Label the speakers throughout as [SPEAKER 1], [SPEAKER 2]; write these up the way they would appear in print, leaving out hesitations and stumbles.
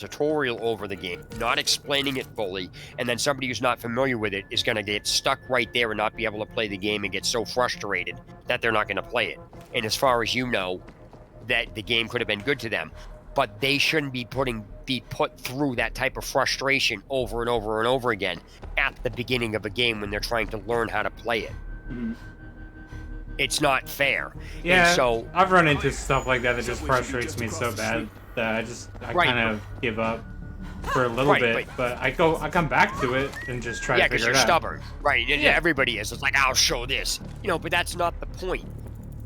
[SPEAKER 1] tutorial over the game, not explaining it fully, and then somebody who's not familiar with it is going to get stuck right there and not be able to play the game and get so frustrated that they're not going to play it. And as far as you know, that the game could have been good to them, but they shouldn't be put through that type of frustration over and over and over again at the beginning of a game when they're trying to learn how to play it.
[SPEAKER 2] Mm-hmm.
[SPEAKER 1] It's not fair.
[SPEAKER 2] Yeah,
[SPEAKER 1] and so
[SPEAKER 2] I've run into stuff like that just frustrates me so bad that I
[SPEAKER 1] right.
[SPEAKER 2] kind of give up for a little bit, but I come back to it and just try to figure it out.
[SPEAKER 1] Yeah, because you're stubborn, right? Yeah, everybody is. It's like, I'll show this, but that's not the point.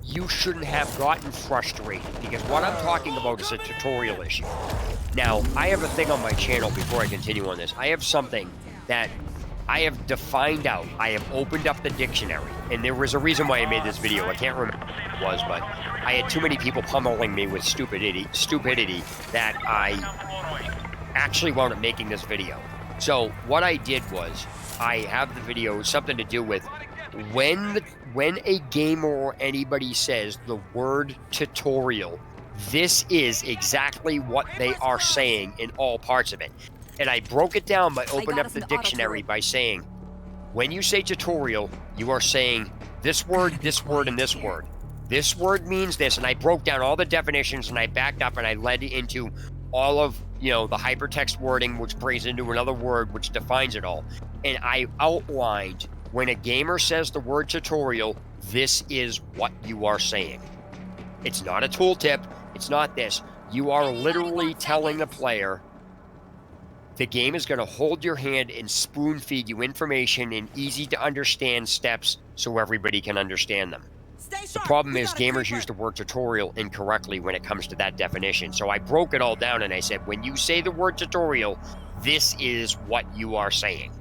[SPEAKER 1] You shouldn't have gotten frustrated, because what I'm talking about is a tutorial issue. Now, I have a thing on my channel before I continue on this. I have something that I have defined out. I have opened up the dictionary, and there was a reason why I made this video. I can't remember what it was, but I had too many people pummeling me with stupidity that I actually wound up making this video. So what I did was, I have the video, something to do with when a gamer or anybody says the word tutorial, this is exactly what they are saying in all parts of it. And I broke it down by opening up the dictionary by saying, when you say tutorial, you are saying this word, and this word. This word means this, and I broke down all the definitions, and I backed up, and I led into all of, the hypertext wording, which brings into another word, which defines it all. And I outlined, when a gamer says the word tutorial, this is what you are saying. It's not a tooltip. It's not this. You are literally telling the player, the game is going to hold your hand and spoon feed you information in easy to understand steps so everybody can understand them. The problem is gamers use the word tutorial incorrectly when it comes to that definition. So I broke it all down and I said, when you say the word tutorial, this is what you are saying.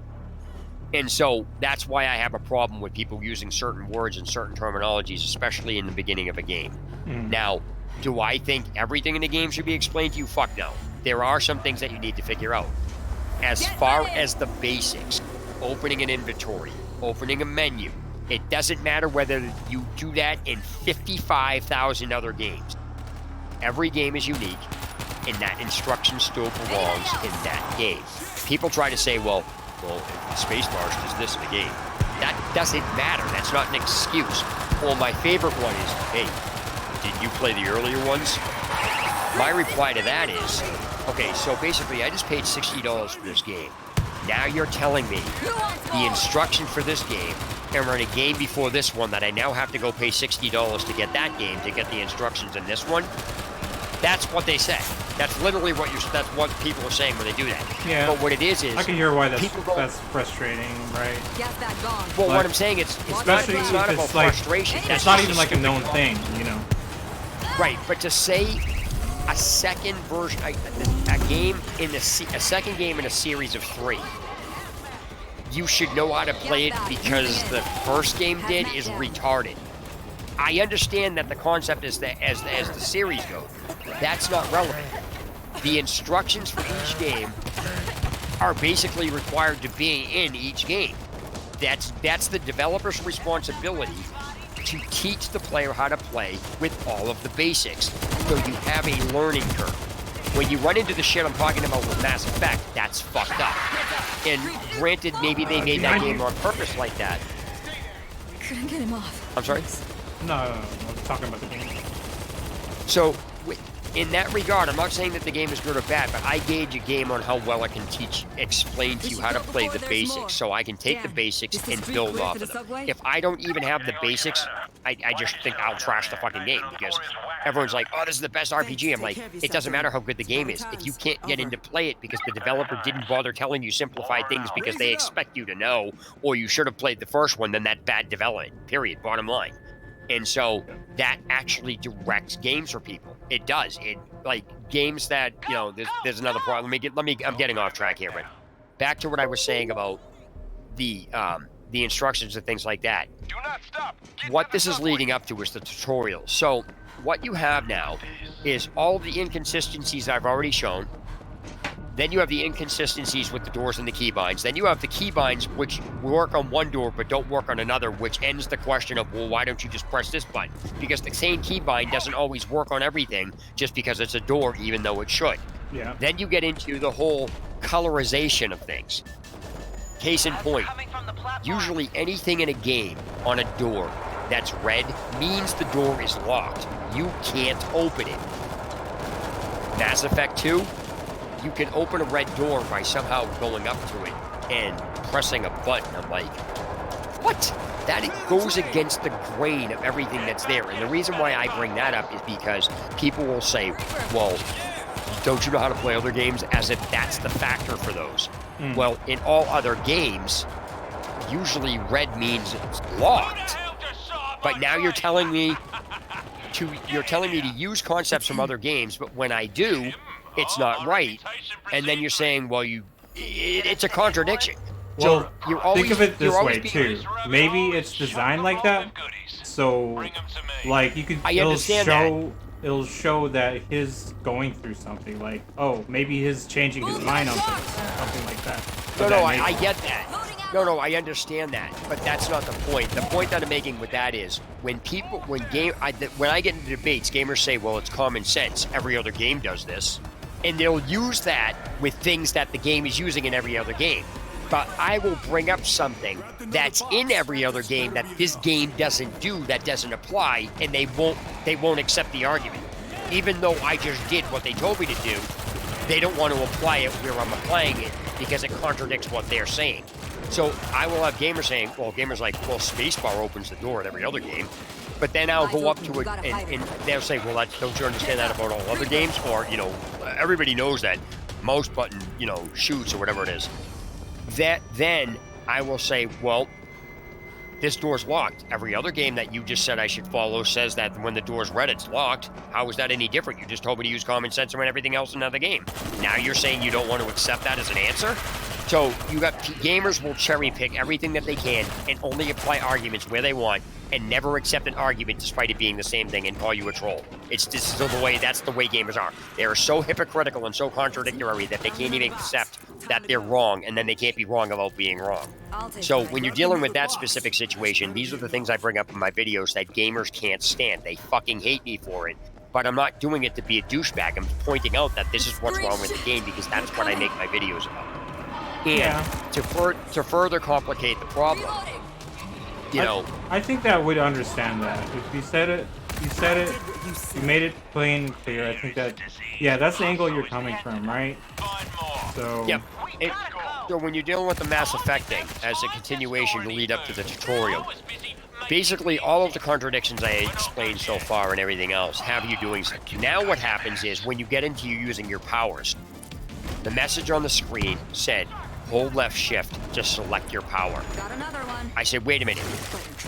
[SPEAKER 1] And so that's why I have a problem with people using certain words and certain terminologies, especially in the beginning of a game. Now, do I think everything in the game should be explained to you? Fuck no. There are some things that you need to figure out. As far as the basics, opening an inventory, opening a menu, it doesn't matter whether you do that in 55,000 other games. Every game is unique, and that instruction still belongs in that game. People try to say, well, spacebar does this in the game. That doesn't matter. That's not an excuse. Well, my favorite one is, hey, did you play the earlier ones? My reply to that is, okay, so basically I just paid $60 for this game. Now you're telling me the instruction for this game, and we're in a game before this one that I now have to go pay $60 to get that game, to get the instructions in this one? That's what they say. That's literally that's what people are saying when they do that.
[SPEAKER 2] Yeah.
[SPEAKER 1] But what it is
[SPEAKER 2] I can hear why that's frustrating, right?
[SPEAKER 1] Well, what I'm saying, it's not about frustration.
[SPEAKER 2] It's not even like a known thing,
[SPEAKER 1] Right, but to say a second version, a second game in a series of 3, you should know how to play it because the first game did is retarded. I understand that the concept is that as the series goes, that's not relevant. The instructions for each game are basically required to be in each game. That's the developer's responsibility to teach the player how to play with all of the basics, so you have a learning curve. When you run into the shit I'm talking about with Mass Effect, that's fucked up. And granted, maybe they made that game on purpose like that.
[SPEAKER 3] Couldn't get him off.
[SPEAKER 1] I'm sorry?
[SPEAKER 2] No, I'm talking about the game.
[SPEAKER 1] So, in that regard, I'm not saying that the game is good or bad, but I gauge a game on how well it can explain to you how to play the basics, so I can take the basics and build off of them. If I don't even have the basics, I just think I'll trash the fucking game, because everyone's like, oh, this is the best RPG. I'm like, it doesn't matter how good the game is. If you can't get in to play it because the developer didn't bother telling you simplified things because they expect you to know, or you should have played the first one, then that's bad development, period, bottom line. And so that actually directs games for people. It does. It, like, games that, there's another problem. I'm getting off track here, but back to what I was saying about the instructions and things like that.
[SPEAKER 4] Do not stop.
[SPEAKER 1] What this is leading up to is the tutorial. So what you have now is all of the inconsistencies I've already shown. Then you have the inconsistencies with the doors and the keybinds. Then you have the keybinds which work on one door but don't work on another, which ends the question of, well, why don't you just press this button? Because the same keybind doesn't always work on everything just because it's a door, even though it should.
[SPEAKER 2] Yeah.
[SPEAKER 1] Then you get into the whole colorization of things. Case in point, usually anything in a game on a door that's red means the door is locked. You can't open it. Mass Effect 2, you can open a red door by somehow going up to it and pressing a button. I'm like, what? That goes against the grain of everything that's there. And the reason why I bring that up is because people will say, well, don't you know how to play other games? As if that's the factor for those. Well, in all other games, usually red means it's locked. But now you're telling me to use concepts from other games, but when I do, it's not right. And then you're saying, well, it's a contradiction.
[SPEAKER 2] Well,
[SPEAKER 1] So you always,
[SPEAKER 2] think of it this way too. Maybe it's designed like that, so like you could. It'll show that his going through something. Like, oh, maybe his changing his mind on things, something like that.
[SPEAKER 1] No, I get that. No, I understand that, but that's not the point. The point that I'm making with that is when I get into debates, gamers say, well, it's common sense. Every other game does this. And they'll use that with things that the game is using in every other game. But I will bring up something that's in every other game that this game doesn't do, that doesn't apply, and they won't accept the argument. Even though I just did what they told me to do, they don't want to apply it where I'm applying it because it contradicts what they're saying. So I will have gamers saying, well, gamers like, well, spacebar opens the door in every other game. But then I'll go up to it and they'll say, well, don't you understand that about all other games? Or, everybody knows that mouse button, shoots or whatever it is. Then I will say, well, this door's locked. Every other game that you just said I should follow says that when the door's red, it's locked. How is that any different? You just told me to use common sense and everything else in another game. Now you're saying you don't want to accept that as an answer? So gamers will cherry pick everything that they can and only apply arguments where they want and never accept an argument despite it being the same thing and call you a troll. That's the way gamers are. They are so hypocritical and so contradictory that they can't even accept that they're wrong, and then they can't be wrong about being wrong. So when you're dealing with that specific situation, these are the things I bring up in my videos that gamers can't stand. They fucking hate me for it. But I'm not doing it to be a douchebag. I'm pointing out that this is what's wrong with the game because that's what I make my videos about. And to further complicate the problem,
[SPEAKER 2] I think that I would understand that. If you said it, you made it plain and clear. I think that's the angle you're coming from, right? So.
[SPEAKER 1] Yep. So when you're dealing with the Mass Effect thing, as a continuation to lead up to the tutorial, basically all of the contradictions I explained so far and everything else have you doing something. Now what happens is when you get into using your powers, the message on the screen said, hold left shift to select your power.
[SPEAKER 3] Got another one.
[SPEAKER 1] I said, wait a minute.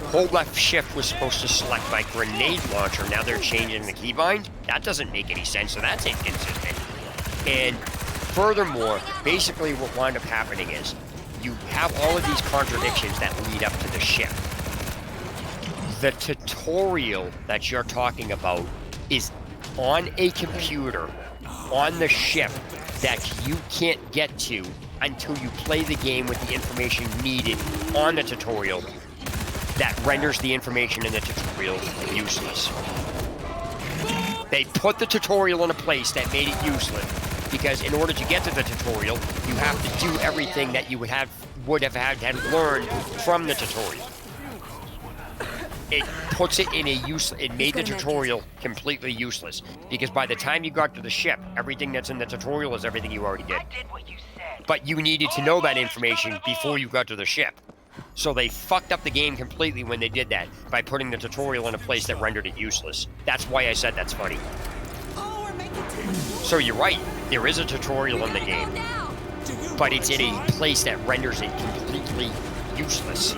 [SPEAKER 1] Hold left shift was supposed to select my grenade launcher. Now they're changing the keybind? That doesn't make any sense, so that's inconsistent. And furthermore, basically what wound up happening is you have all of these contradictions that lead up to the ship. The tutorial that you're talking about is on a computer on the ship that you can't get to until you play the game with the information needed on the tutorial that renders the information in the tutorial useless. They put the tutorial in a place that made it useless because in order to get to the tutorial, you have to do everything that you would have had to learn from the tutorial. It puts it in it made the tutorial completely useless because by the time you got to the ship, everything that's in the tutorial is everything you already did. But you needed to know that information before you got to the ship. So they fucked up the game completely when they did that by putting the tutorial in a place that rendered it useless. That's why I said that's funny. So you're right, there is a tutorial in the game, but it's in a place that renders it completely useless.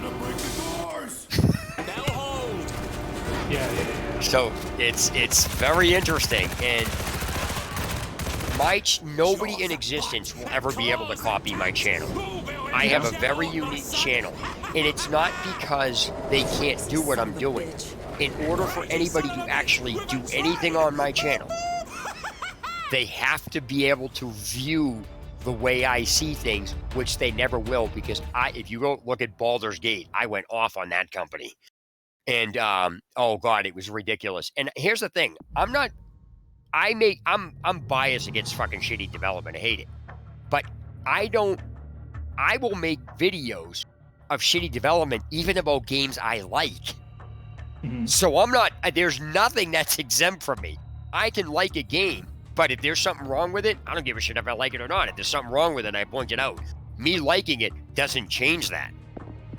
[SPEAKER 2] Yeah.
[SPEAKER 1] So it's very interesting, and nobody in existence will ever be able to copy my channel. I have a very unique channel, and it's not because they can't do what I'm doing. In order for anybody to actually do anything on my channel, they have to be able to view the way I see things, which they never will, because if you go look at Baldur's Gate, I went off on that company. And, oh God, it was ridiculous. And here's the thing, I'm I'm biased against fucking shitty development. I hate it. But I will make videos of shitty development even about games I like. So there's nothing that's exempt from me. I can like a game, but if there's something wrong with it, I don't give a shit if I like it or not. If there's something wrong with it, I point it out. Me liking it doesn't change that.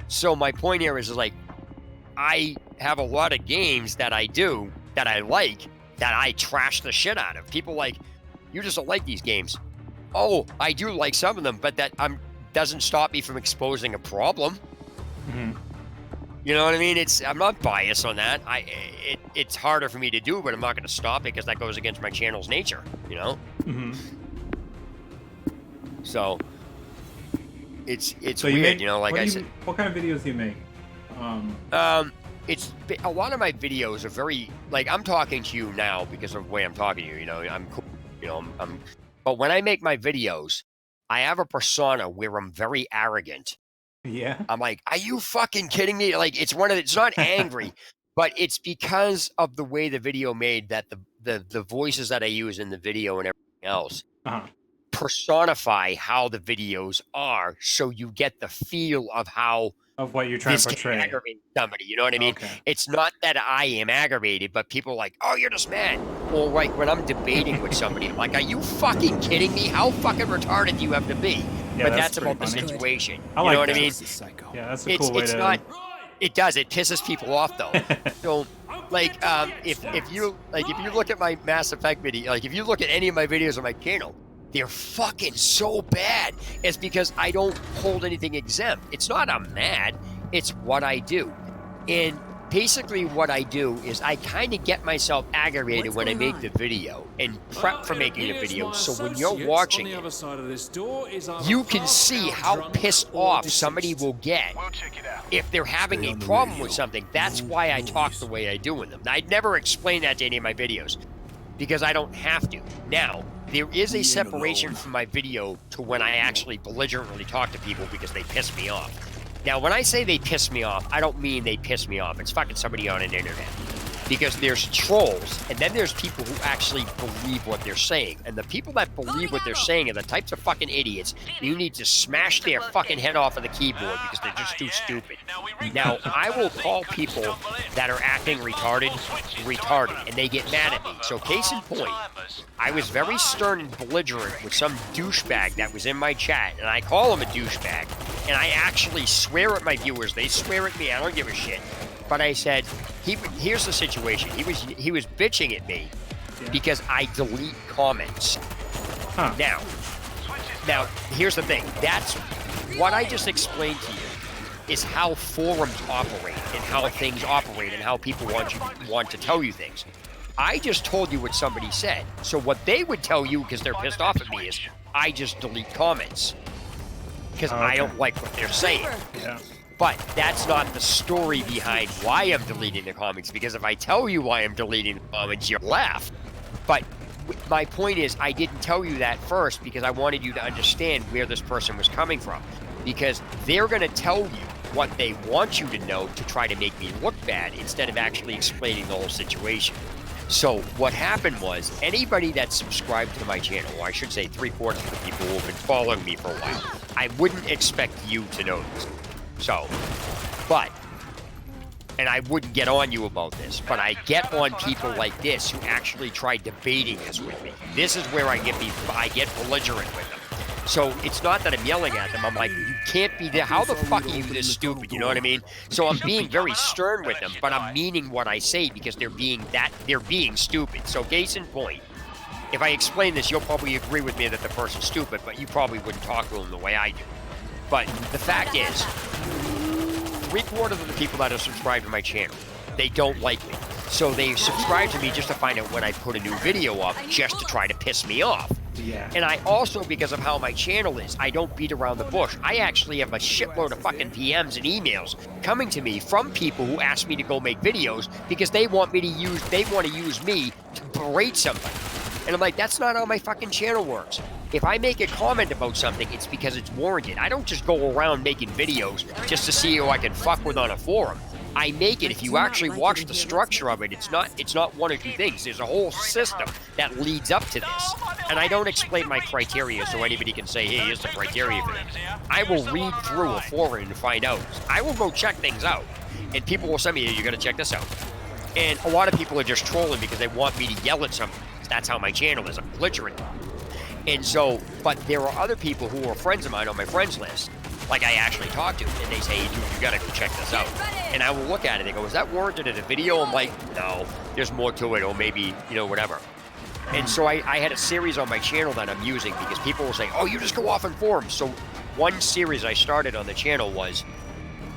[SPEAKER 1] So my point here is like, I have a lot of games that I do that I like that I trash the shit out of. People like, you just don't like these games. Oh, I do like some of them, but that doesn't stop me from exposing a problem. You know what I mean? I'm not biased on that. It's harder for me to do, but I'm not going to stop it because that goes against my channel's nature. You know. So it's
[SPEAKER 2] so
[SPEAKER 1] weird, you know. Like I said,
[SPEAKER 2] what kind of videos do you make?
[SPEAKER 1] It's a lot of my videos are very like, I'm talking to you now because of the way I'm talking to you. You know, I'm cool. You know, but when I make my videos, I have a persona where I'm very arrogant.
[SPEAKER 2] Yeah.
[SPEAKER 1] I'm like, are you fucking kidding me? Like, it's not angry, but it's because of the way the video made that the voices that I use in the video and everything else personify how the videos are, so you get the feel of how
[SPEAKER 2] what you're trying to portray.
[SPEAKER 1] Aggravate somebody, you know what I mean?
[SPEAKER 2] Okay.
[SPEAKER 1] It's not that I am aggravated, but people are like, oh, you're just mad. Or like when I'm debating with somebody, I'm like, are you fucking kidding me? How fucking retarded do you have to be?
[SPEAKER 2] Yeah,
[SPEAKER 1] but that's about
[SPEAKER 2] funny.
[SPEAKER 1] the situation.
[SPEAKER 2] I like
[SPEAKER 1] you know what
[SPEAKER 2] that.
[SPEAKER 1] I mean?
[SPEAKER 2] Yeah, that's a cool way to...
[SPEAKER 1] Not, it does. It pisses people off though. So, like, if you look at my Mass Effect video, like if you look at any of my videos on my channel, they're fucking so bad. It's because I don't hold anything exempt. It's not I'm mad. It's what I do. And basically what I do is I kind of get myself aggravated when I make the video and prep for making the video. So when you're watching it, you can see how pissed off somebody will get if they're having a problem with something. That's why I talk the way I do in them. I'd never explain that to any of my videos because I don't have to. Now, there is a separation from my video to when I actually belligerently talk to people because they piss me off. Now, when I say they piss me off, I don't mean they piss me off. It's fucking somebody on an internet. Because there's trolls, and then there's people who actually believe what they're saying. And the people that believe what they're saying are the types of fucking idiots. You need to smash their fucking head off of the keyboard because they're just too stupid. Now, I will call people that are acting retarded, and they get mad at me. So case in point, I was very stern and belligerent with some douchebag that was in my chat, and I call him a douchebag. And I actually swear at my viewers. They swear at me. I don't give a shit. But I said, here's the situation. He was bitching at me because I delete comments. Now, here's the thing. That's what I just explained to you is how forums operate and how things operate and how people want to tell you things. I just told you what somebody said. So what they would tell you because they're pissed off at me is I just delete comments because I don't like what they're saying.
[SPEAKER 2] Yeah.
[SPEAKER 1] But that's not the story behind why I'm deleting the comments, because if I tell you why I'm deleting the comments, you'll laugh. But my point is, I didn't tell you that first because I wanted you to understand where this person was coming from. Because they're going to tell you what they want you to know to try to make me look bad instead of actually explaining the whole situation. So what happened was, anybody that subscribed to my channel, or I should say 3/4 of the people who have been following me for a while, I wouldn't expect you to know this. So, and I wouldn't get on you about this, but I get on people like this who actually try debating this with me. This is where I get belligerent with them. So it's not that I'm yelling at them. I'm like, you can't be there. How the fuck are you this stupid? You know what I mean? So I'm being very stern with them, but I'm meaning what I say because they're being stupid. So case in point, if I explain this, you'll probably agree with me that the person's stupid, but you probably wouldn't talk to them the way I do. But the fact is, 3/4 of the people that are subscribed to my channel, they don't like me. So they subscribe to me just to find out when I put a new video up, just to try to piss me off.
[SPEAKER 2] Yeah.
[SPEAKER 1] And I also, because of how my channel is, I don't beat around the bush. I actually have a shitload of fucking PMs and emails coming to me from people who ask me to go make videos because they want to use me to berate somebody. And I'm like, that's not how my fucking channel works. If I make a comment about something, it's because it's warranted. I don't just go around making videos just to see who I can fuck with on a forum. I make it. If you actually watch the structure of it, it's not one or two things. There's a whole system that leads up to this. And I don't explain my criteria so anybody can say, hey, here's the criteria for this. I will read through a forum and find out. I will go check things out. And people will send me, you got to check this out. And a lot of people are just trolling because they want me to yell at something. That's how my channel is. I'm belligerent. And so, but there are other people who are friends of mine on my friends list, like I actually talk to, and they say, hey, dude, you gotta go check this out. And I will look at it and go, is that warranted in a video? I'm like, no, there's more to it, or maybe, whatever. And so I had a series on my channel that I'm using because people will say, oh, you just go off on forums. So one series I started on the channel was,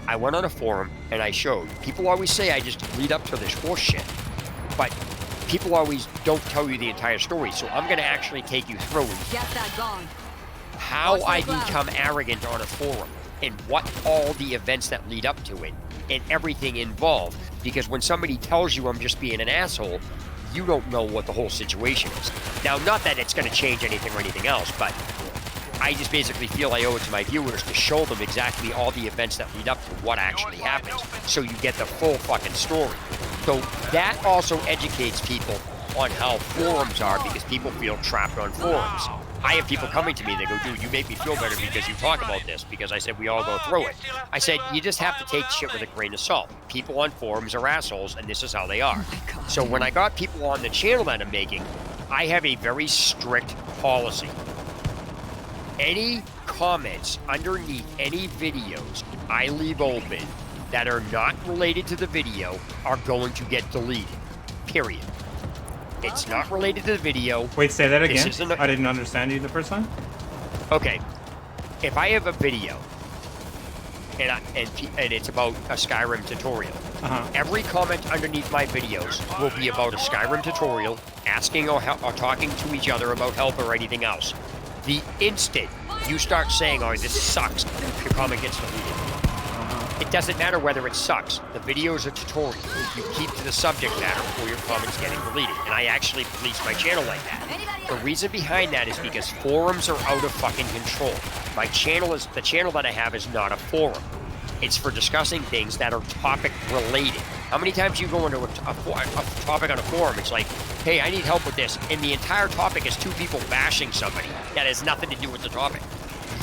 [SPEAKER 1] I went on a forum and I showed. People always say I just lead up to this horse shit, but people always don't tell you the entire story. So I'm gonna actually take you through how I become arrogant on a forum and what all the events that lead up to it and everything involved. Because when somebody tells you I'm just being an asshole, you don't know what the whole situation is. Now, not that it's gonna change anything or anything else, but I just basically feel I owe it to my viewers to show them exactly all the events that lead up to what actually happens, so you get the full fucking story. So that also educates people on how forums are, because people feel trapped on forums. I have people coming to me, they go, dude, you make me feel better because you talk about this, because I said we all go through it. I said, you just have to take shit with a grain of salt. People on forums are assholes, and this is how they are. So when I got people on the channel that I'm making, I have a very strict policy. Any comments underneath any videos I leave open that are not related to the video are going to get deleted. Period. It's not related to the video.
[SPEAKER 2] Wait, say that again? I didn't understand you the first time.
[SPEAKER 1] Okay. If I have a video and it's about a Skyrim tutorial, every comment underneath my videos will be about a Skyrim tutorial, asking or talking to each other about help or anything else. The instant you start saying, oh, this sucks, your comment gets deleted. It doesn't matter whether it sucks. The video is a tutorial. You keep to the subject matter before your comment's getting deleted. And I actually police my channel like that. The reason behind that is because forums are out of fucking control. The channel that I have is not a forum. It's for discussing things that are topic related. How many times you go into a topic on a forum, it's like, hey, I need help with this, and the entire topic is two people bashing somebody that has nothing to do with the topic.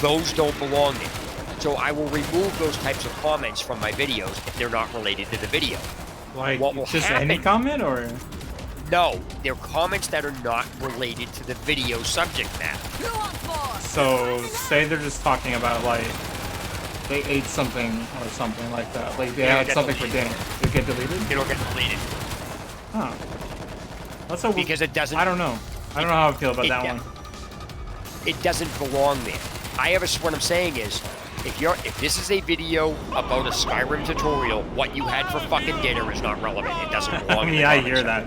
[SPEAKER 1] Those don't belong there. So I will remove those types of comments from my videos if they're not related to the video.
[SPEAKER 2] Like, just any comment, or?
[SPEAKER 1] No, they're comments that are not related to the video subject matter.
[SPEAKER 2] So, say they're just talking about, like, they ate something or something like that. Like, they had something for dinner. It get deleted?
[SPEAKER 1] It'll get deleted.
[SPEAKER 2] Huh. That's so
[SPEAKER 1] because it doesn't...
[SPEAKER 2] I don't know. I don't know how I feel about that one.
[SPEAKER 1] It doesn't belong there. What I'm saying is, if this is a video about a Skyrim tutorial, what you had for fucking dinner is not relevant. It doesn't belong.
[SPEAKER 2] I mean, I hear that.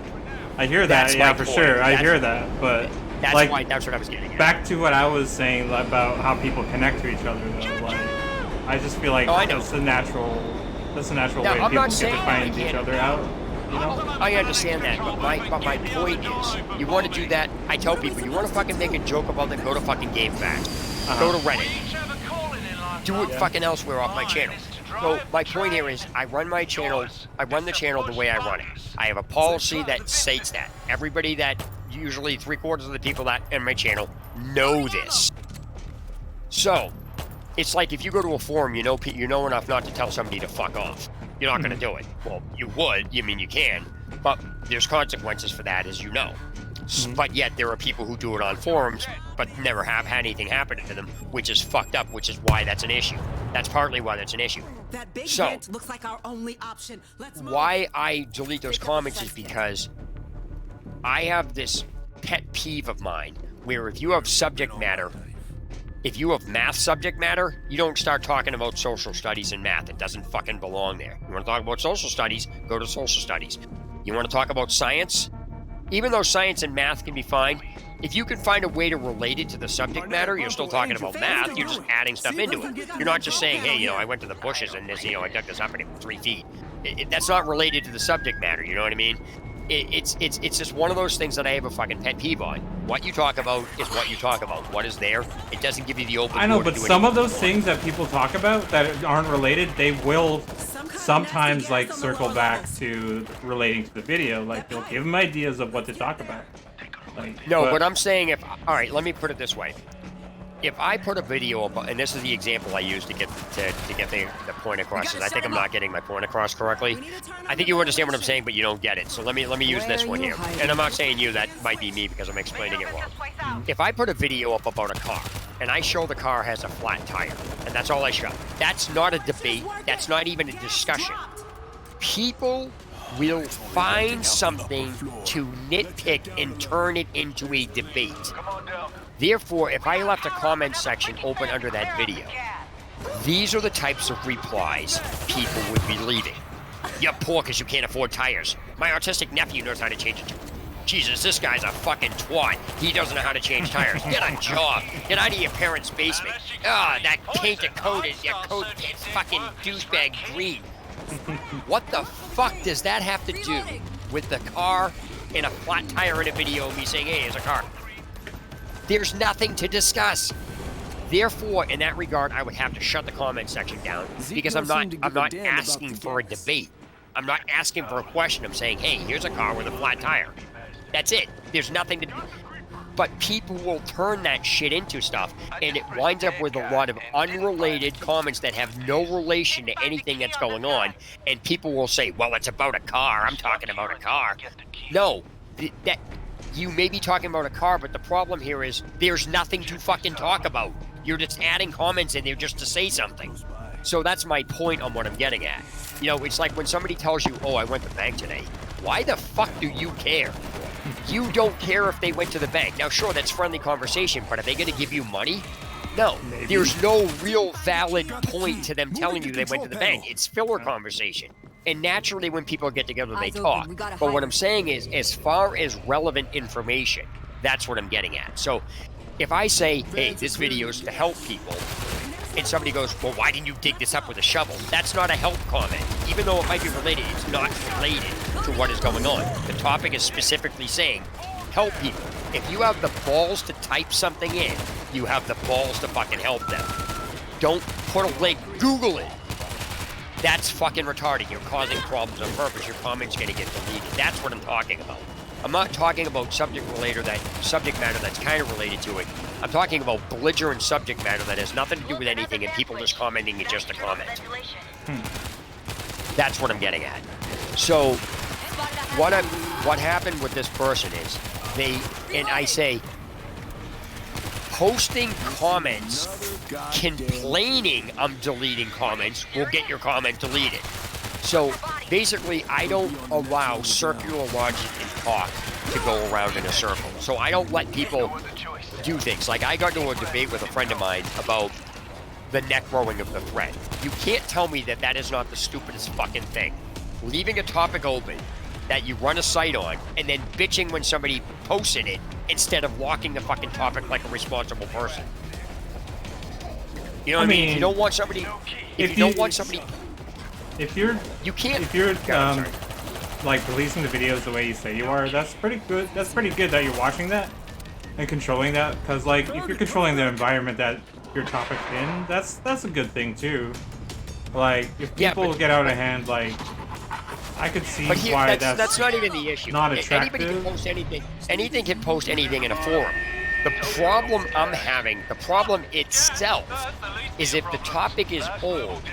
[SPEAKER 2] I hear that. Yeah, for sure. I hear that. But
[SPEAKER 1] that's
[SPEAKER 2] like,
[SPEAKER 1] that's what I was getting at.
[SPEAKER 2] Back to what I was saying about how people connect to each other, though. Like, I just feel like that's a natural way people get to find each other out. You know?
[SPEAKER 1] I understand that, but my point is, you want to do that. I tell people, you want to fucking make a joke about them, go to fucking GameFAQs, go to Reddit. Do it fucking elsewhere off my channel. So my point here is, I run the channel the way I run it. I have a policy that states that. Everybody that, usually 3/4 of the people that in my channel know this. So, it's like if you go to a forum, you know enough not to tell somebody to fuck off. You're not going to do it. Well, you would. I mean, you can. But there's consequences for that, as you know. But yet there are people who do it on forums, but never have had anything happen to them, which is fucked up, which is why that's an issue. That's partly why that's an issue. So,
[SPEAKER 4] looks like our only option.
[SPEAKER 1] Why I delete those comments is because I have this pet peeve of mine, where if you have subject matter, if you have math subject matter, you don't start talking about social studies and math. It doesn't fucking belong there. You want to talk about social studies, go to social studies. You want to talk about science? Even though science and math can be fine, if you can find a way to relate it to the subject matter, you're still talking about math, you're just adding stuff into it. You're not just saying, hey, I went to the bushes and this, I dug this up and it was 3 feet. That's not related to the subject matter, you know what I mean? It's just one of those things that I have a fucking pet peeve on. What you talk about is what you talk about. What is there? It doesn't give you the open.
[SPEAKER 2] I know, but some of those things that people talk about that aren't related, they will sometimes like circle back to relating to the video. Like they'll give them ideas of what to talk about. Like,
[SPEAKER 1] no, but I'm saying if all right, let me put it this way. If I put a video up, and this is the example I use to get the point across, because I think I'm not getting my point across correctly. I think you understand what I'm saying, but you don't get it. So let me use this one here. And I'm not saying you, that might be me because I'm explaining it wrong. If I put a video up about a car, and I show the car has a flat tire, and that's all I show, that's not a debate. That's not even a discussion. People will find something to nitpick and turn it into a debate. Therefore, if I left a comment section open under that video, these are the types of replies people would be leaving. You're poor because you can't afford tires. My autistic nephew knows how to change it. Jesus, this guy's a fucking twat. He doesn't know how to change tires. Get a job. Get out of your parents' basement. Ah, that painted coat is your coat fucking douchebag green. What the fuck does that have to do with the car and a flat tire in a video of me saying, hey, here's a car? There's nothing to discuss. Therefore, in that regard, I would have to shut the comment section down because I'm not asking for a debate. I'm not asking for a question. I'm saying, hey, here's a car with a flat tire. That's it. There's nothing to do. But people will turn that shit into stuff, and it winds up with a lot of unrelated comments that have no relation to anything that's going on, and people will say, well, it's about a car. I'm talking about a car. No, that you may be talking about a car, but the problem here is there's nothing to fucking talk about. You're just adding comments in there just to say something. So that's my point on what I'm getting at. You know, it's like when somebody tells you, oh, I went to the bank today. Why the fuck do you care? You don't care if they went to the bank. Now, sure, that's friendly conversation, but are they going to give you money? No. There's no real valid point to them telling you they went to the bank. It's filler conversation. And naturally, when people get together, they talk. But what I'm saying is, as far as relevant information, that's what I'm getting at. So if I say, hey, this video is to help people, and somebody goes, well, why didn't you dig this up with a shovel? That's not a help comment. Even though it might be related, it's not related to what is going on. The topic is specifically saying, help people. If you have the balls to type something in, you have the balls to fucking help them. Don't put a link, Google it. That's fucking retarded. You're causing problems on purpose. Your comment's gonna get deleted. That's what I'm talking about. I'm not talking about subject matter that's kind of related to it. I'm talking about belligerent subject matter that has nothing to do with anything and people just commenting it just to comment. That's what I'm getting at. So what happened with this person is I say, posting comments, complaining I'm deleting comments will get your comment deleted. So basically, I don't allow circular logic and talk to go around in a circle. So I don't let people do things. Like I got into a debate with a friend of mine about the neck rowing of the thread. You can't tell me that that is not the stupidest fucking thing. Leaving a topic open that you run a site on and then bitching when somebody posts in it instead of locking the fucking topic like a responsible person. You know what I mean? If you don't want somebody... If you're
[SPEAKER 2] like releasing the videos the way you say you are, that's pretty good. That's pretty good that you're watching that and controlling that. Because like if you're controlling the environment that your topic's in, that's a good thing too. Like if people get out of hand, like I could see why that's
[SPEAKER 1] not even the issue.
[SPEAKER 2] Not attractive.
[SPEAKER 1] Anybody can post anything. Anything can post anything in a forum. The problem I'm having, the problem itself, is if the topic is old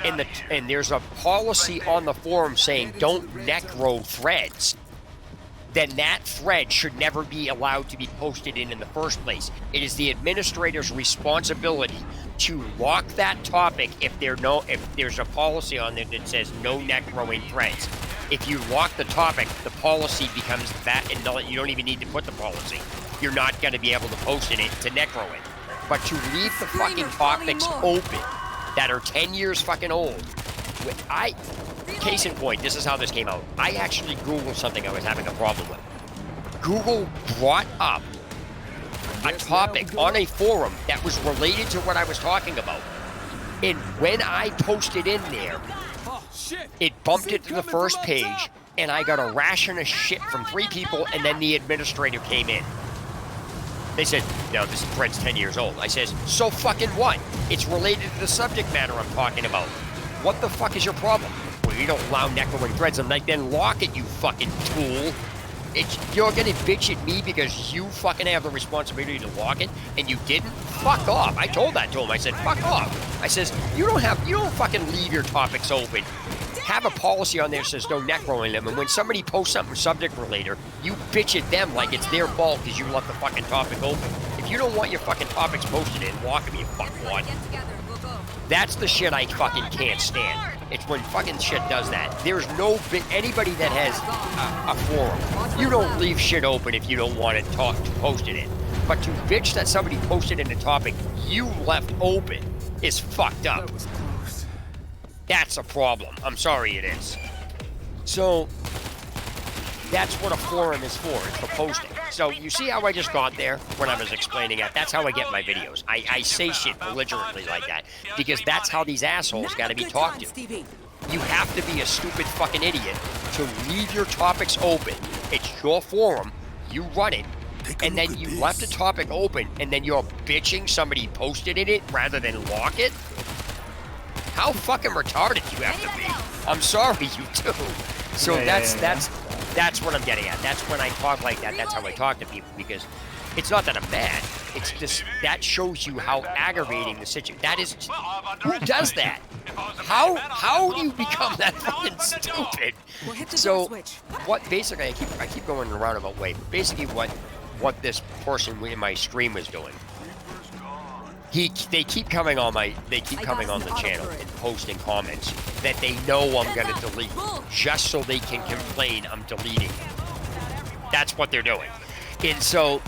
[SPEAKER 1] and there's a policy on the forum saying don't neck row threads, then that thread should never be allowed to be posted in the first place. It is the administrator's responsibility to lock that topic if there's a policy on there that says no neck rowing threads. If you lock the topic, the policy becomes that, and you don't even need to put the policy. You're not going to be able to post in it to neck row it. But to leave the fucking topics open that are 10 years fucking old, case in point, this is how this came out. I actually Googled something I was having a problem with. Google brought up a topic on a forum that was related to what I was talking about. And when I posted in there, it bumped it to the first page, and I got a ration of shit from 3 people, and then the administrator came in. They said, no, this thread's 10 years old. I says, so fucking what? It's related to the subject matter I'm talking about. What the fuck is your problem? Well, you don't allow necroing threads. I'm like, then lock it, you fucking tool. You're gonna bitch at me because you fucking have the responsibility to lock it and you didn't? Fuck off. I told that to him. I said, fuck off. I says, you don't fucking leave your topics open. Have a policy on there that says no necroing them, and when somebody posts something subject related, you bitch at them like it's their fault because you left the fucking topic open. If you don't want your fucking topics posted in, lock them, you fuckwad. That's the shit I fucking can't stand. It's when fucking shit does that. There's anybody that has a forum. You don't leave shit open if you don't want it posted in. But to bitch that somebody posted in a topic you left open is fucked up. That's a problem. I'm sorry it is. So that's what a forum is for. It's for posting. So you see how I just got there when I was explaining it? That's how I get my videos. I say shit belligerently like that because that's how these assholes got to be talked to. You have to be a stupid fucking idiot to leave your topics open. It's your forum. You run it. And then you left a topic open and then you're bitching somebody posted in it rather than lock it? How fucking retarded do you have to be? I'm sorry, you do. So that's what I'm getting at. That's when I talk like that. That's how I talk to people because it's not that I'm mad. It's just that shows you how aggravating the situation. That is, who does that? How do you become that fucking stupid? So what basically I keep going in a roundabout way. Basically what this person in my stream was doing. They keep coming on the channel and posting comments that they know I'm gonna delete just so they can complain I'm deleting. That's what they're doing. And so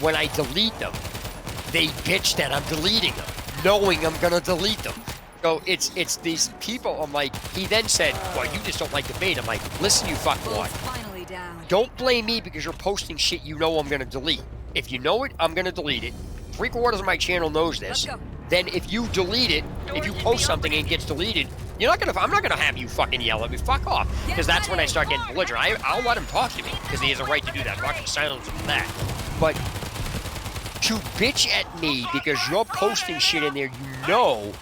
[SPEAKER 1] when I delete them, they bitch that I'm deleting them, knowing I'm gonna delete them. So it's these people. I'm like, he then said, well, you just don't like debate. I'm like, listen, you fuckwad. Don't blame me because you're posting shit you know I'm gonna delete. If you know it, I'm gonna delete it. 3/4 of my channel knows this. Then if you delete it, if you post something and it gets deleted, I'm not gonna have you fucking yell at me. Fuck off. Because that's when I start getting belligerent. I'll let him talk to me because he has a right to do that. I'm not gonna silence him for that. But to bitch at me because you're posting shit in there you know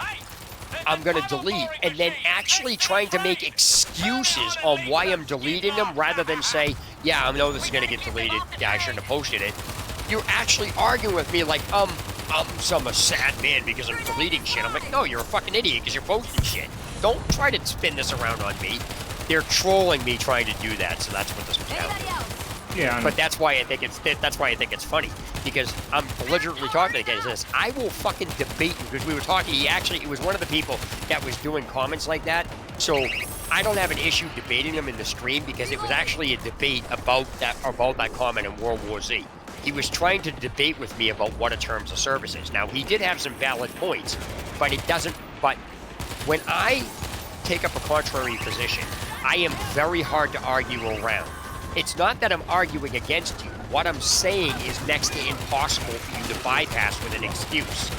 [SPEAKER 1] I'm gonna delete, and then actually trying to make excuses on why I'm deleting them rather than say, yeah, I know this is gonna get deleted. Yeah, I shouldn't have posted it. You're actually arguing with me like I'm a sad man because I'm deleting shit. I'm like, no, you're a fucking idiot because you're posting shit. Don't try to spin this around on me. They're trolling me trying to do that, so that's what this was down to.
[SPEAKER 2] Yeah.
[SPEAKER 1] But that's why I think it's funny because I'm belligerently talking to the guy. He says, I will fucking debate you because we were talking. It was one of the people that was doing comments like that. So I don't have an issue debating him in the stream because it was actually a debate about that comment in World War Z. He was trying to debate with me about what a terms of service is. Now, he did have some valid points, but but when I take up a contrary position, I am very hard to argue around. It's not that I'm arguing against you. What I'm saying is next to impossible for you to bypass with an excuse.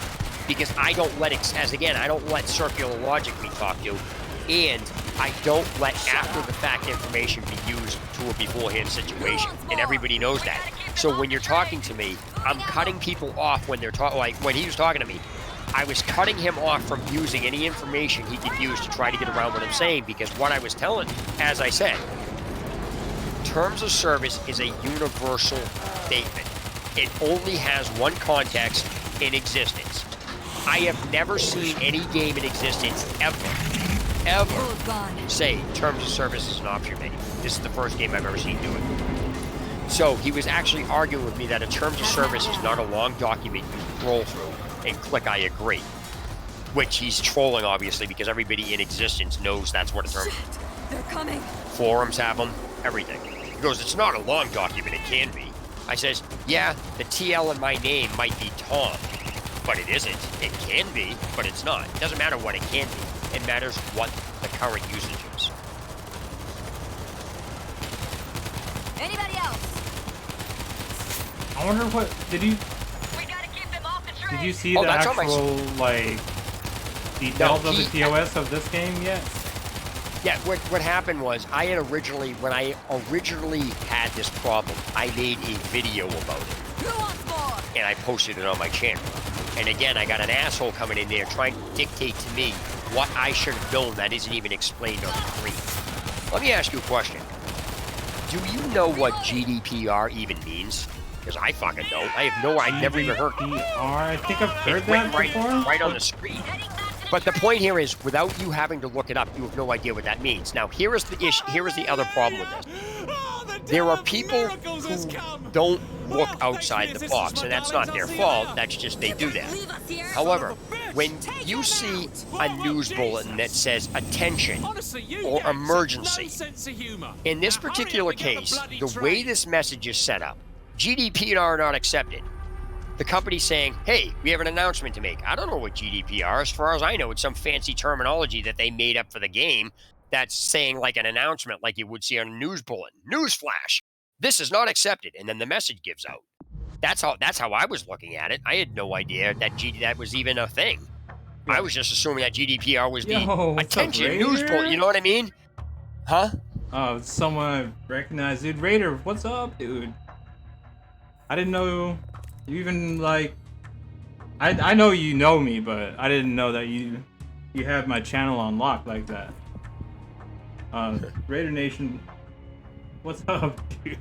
[SPEAKER 1] Because I don't let circular logic be talked to, and I don't let after the fact information be used to a beforehand situation. And everybody knows that. So when you're talking to me, I'm cutting people off when they're talking. Like when he was talking to me, I was cutting him off from using any information he could use to try to get around what I'm saying, because what I was telling, as I said, terms of service is a universal statement. It only has one context in existence. I have never seen any game in existence ever say terms of service is an option menu. This is the first game I've ever seen do it. So he was actually arguing with me that a terms of service is not a long document you scroll through and click I agree. Which he's trolling, obviously, because everybody in existence knows that's what a term is.
[SPEAKER 3] They're coming.
[SPEAKER 1] Forums have them, everything. He goes, it's not a long document, it can be. I says, yeah, the TL in my name might be Tom, but it isn't. It can be, but it's not. It doesn't matter what it can be. It matters what the current usage is.
[SPEAKER 3] Anybody else?
[SPEAKER 2] I wonder what did you see the actual like details of the TOS of this game yet?
[SPEAKER 1] Yeah, what happened was when I originally had this problem, I made a video about it.
[SPEAKER 3] Who wants more?
[SPEAKER 1] And I posted it on my channel. And again, I got an asshole coming in there trying to dictate to me what I should have known that isn't even explained on the screen. Let me ask you a question. Do you know what GDPR even means? Because I fucking don't. I have no. I never even heard.
[SPEAKER 2] I think I've heard that
[SPEAKER 1] right,
[SPEAKER 2] before.
[SPEAKER 1] Right on the screen. But the point here is, without you having to look it up, you have no idea what that means. Now, here is the issue. Here is the other problem with this. There are people who don't look outside the box, and that's not their fault. That's just they do that. However, when you see a news bulletin that says attention or emergency, in this particular case, the way this message is set up, GDPR are not accepted. The company's saying, hey, we have an announcement to make. I don't know what GDPR is. As far as I know, it's some fancy terminology that they made up for the game that's saying like an announcement like you would see on a news bulletin. Newsflash, this is not accepted. And then the message gives out. That's how I was looking at it. I had no idea that that was even a thing. I was just assuming that GDPR was the attention news bulletin. You know what I mean? Huh?
[SPEAKER 2] Oh, someone I recognize. Dude, Raider, what's up, dude? I didn't know you even, like... I know you know me, but I didn't know that you have my channel unlocked like that. Raider Nation, what's up, dude?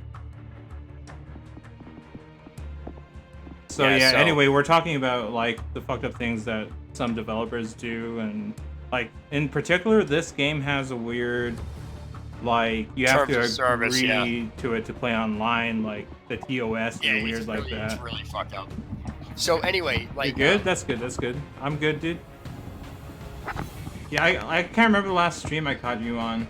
[SPEAKER 2] So yeah, anyway, we're talking about, like, the fucked up things that some developers do, and, like, in particular, this game has a weird... Like, you have to agree to it to play online, like, the TOS is weird like that.
[SPEAKER 1] It's really fucked up. So, anyway, like...
[SPEAKER 2] You good? That's good, that's good. I'm good, dude. Yeah, I can't remember the last stream I caught you on,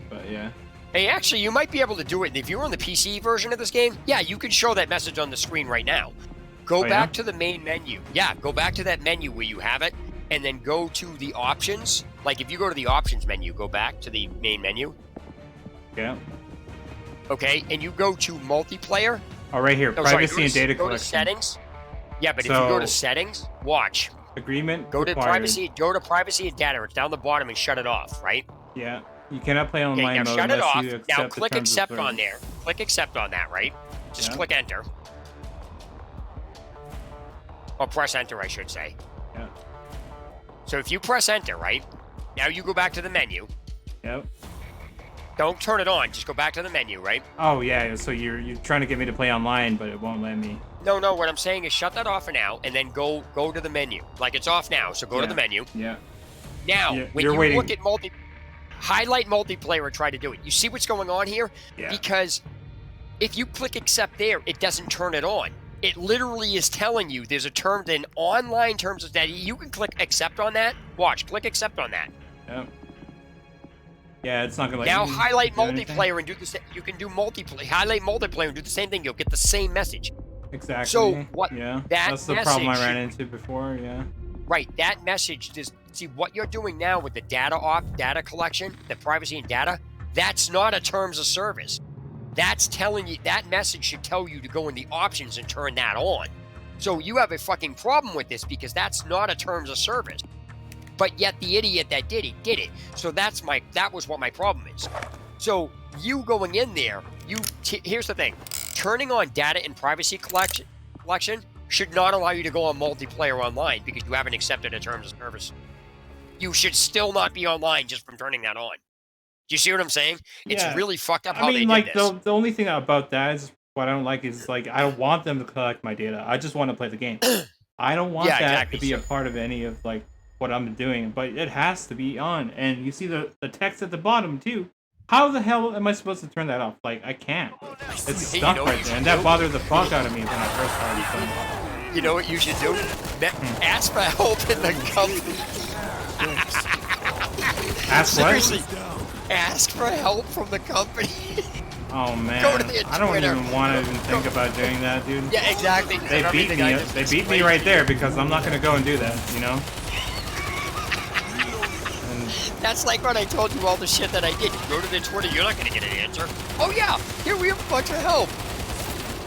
[SPEAKER 2] but yeah.
[SPEAKER 1] Hey, actually, you might be able to do it. If you're on the PC version of this game, yeah, you can show that message on the screen right now. Go back to the main menu. Yeah, go back to that menu where you have it, and then go to the options. Like, if you go to the options menu, go back to the main menu.
[SPEAKER 2] Yeah.
[SPEAKER 1] Okay, and you go to multiplayer.
[SPEAKER 2] Oh, right here, privacy and data collection.
[SPEAKER 1] Go to settings. Yeah, but if you go to settings, watch.
[SPEAKER 2] Agreement.
[SPEAKER 1] Go to privacy. Go to privacy and data. It's down the bottom and shut it off. Right.
[SPEAKER 2] Yeah. You cannot play online mode
[SPEAKER 1] shut it
[SPEAKER 2] unless
[SPEAKER 1] off.
[SPEAKER 2] you accept
[SPEAKER 1] Now click
[SPEAKER 2] the terms
[SPEAKER 1] accept
[SPEAKER 2] of
[SPEAKER 1] on there. Click accept on that. Right. Just click enter. Or press enter, I should say.
[SPEAKER 2] Yeah.
[SPEAKER 1] So if you press enter, right, now you go back to the menu.
[SPEAKER 2] Yep.
[SPEAKER 1] Don't turn it on. Just go back to the menu, right?
[SPEAKER 2] Oh yeah. So you're trying to get me to play online, but it won't let me.
[SPEAKER 1] No. What I'm saying is shut that off for now, and then go to the menu. Like it's off now, so go to the menu.
[SPEAKER 2] Yeah.
[SPEAKER 1] Now, when you look at highlight multiplayer and try to do it. You see what's going on here?
[SPEAKER 2] Yeah.
[SPEAKER 1] Because if you click accept there, it doesn't turn it on. It literally is telling you there's a term, in online terms of that. You can click accept on that. Watch, click accept on that.
[SPEAKER 2] Yep. Yeah, it's not gonna let
[SPEAKER 1] now
[SPEAKER 2] you
[SPEAKER 1] highlight
[SPEAKER 2] do
[SPEAKER 1] multiplayer and do the same. You can do multiplayer. Highlight multiplayer and do the same thing. You'll get the same message.
[SPEAKER 2] Exactly.
[SPEAKER 1] So what?
[SPEAKER 2] Yeah.
[SPEAKER 1] That's
[SPEAKER 2] the problem I ran into before. Yeah.
[SPEAKER 1] Right. That message. See what you're doing now with the data collection, the privacy and data. That's not a terms of service. That's telling you that message should tell you to go in the options and turn that on. So you have a fucking problem with this because that's not a terms of service. But yet the idiot that did it. So that was what my problem is. So you going in there, here's the thing. Turning on data and privacy collection should not allow you to go on multiplayer online because you haven't accepted a terms of service. You should still not be online just from turning that on. Do you see what I'm saying? It's really fucked up how they did this.
[SPEAKER 2] The only thing about that is what I don't like is like I don't want them to collect my data. I just want to play the game. I don't want that to be a part of any of like what I'm doing, but it has to be on. And you see the text at the bottom too. How the hell am I supposed to turn that off? Like I can't. It's stuck right there, and that bothered the fuck out of me when I first started playing.
[SPEAKER 1] You know what you should do? Ask for help in the company.
[SPEAKER 2] Ask what?
[SPEAKER 1] Seriously, ask for help from the company.
[SPEAKER 2] Oh man,
[SPEAKER 1] Go to their
[SPEAKER 2] I don't
[SPEAKER 1] Twitter.
[SPEAKER 2] even want to even think about doing that, dude.
[SPEAKER 1] Yeah, exactly.
[SPEAKER 2] They beat me. They beat me right there because I'm not gonna go and do that, you know.
[SPEAKER 1] That's like when I told you all the shit that I did. You go to their Twitter, you're not gonna get an answer. Oh yeah, here we have a bunch of help.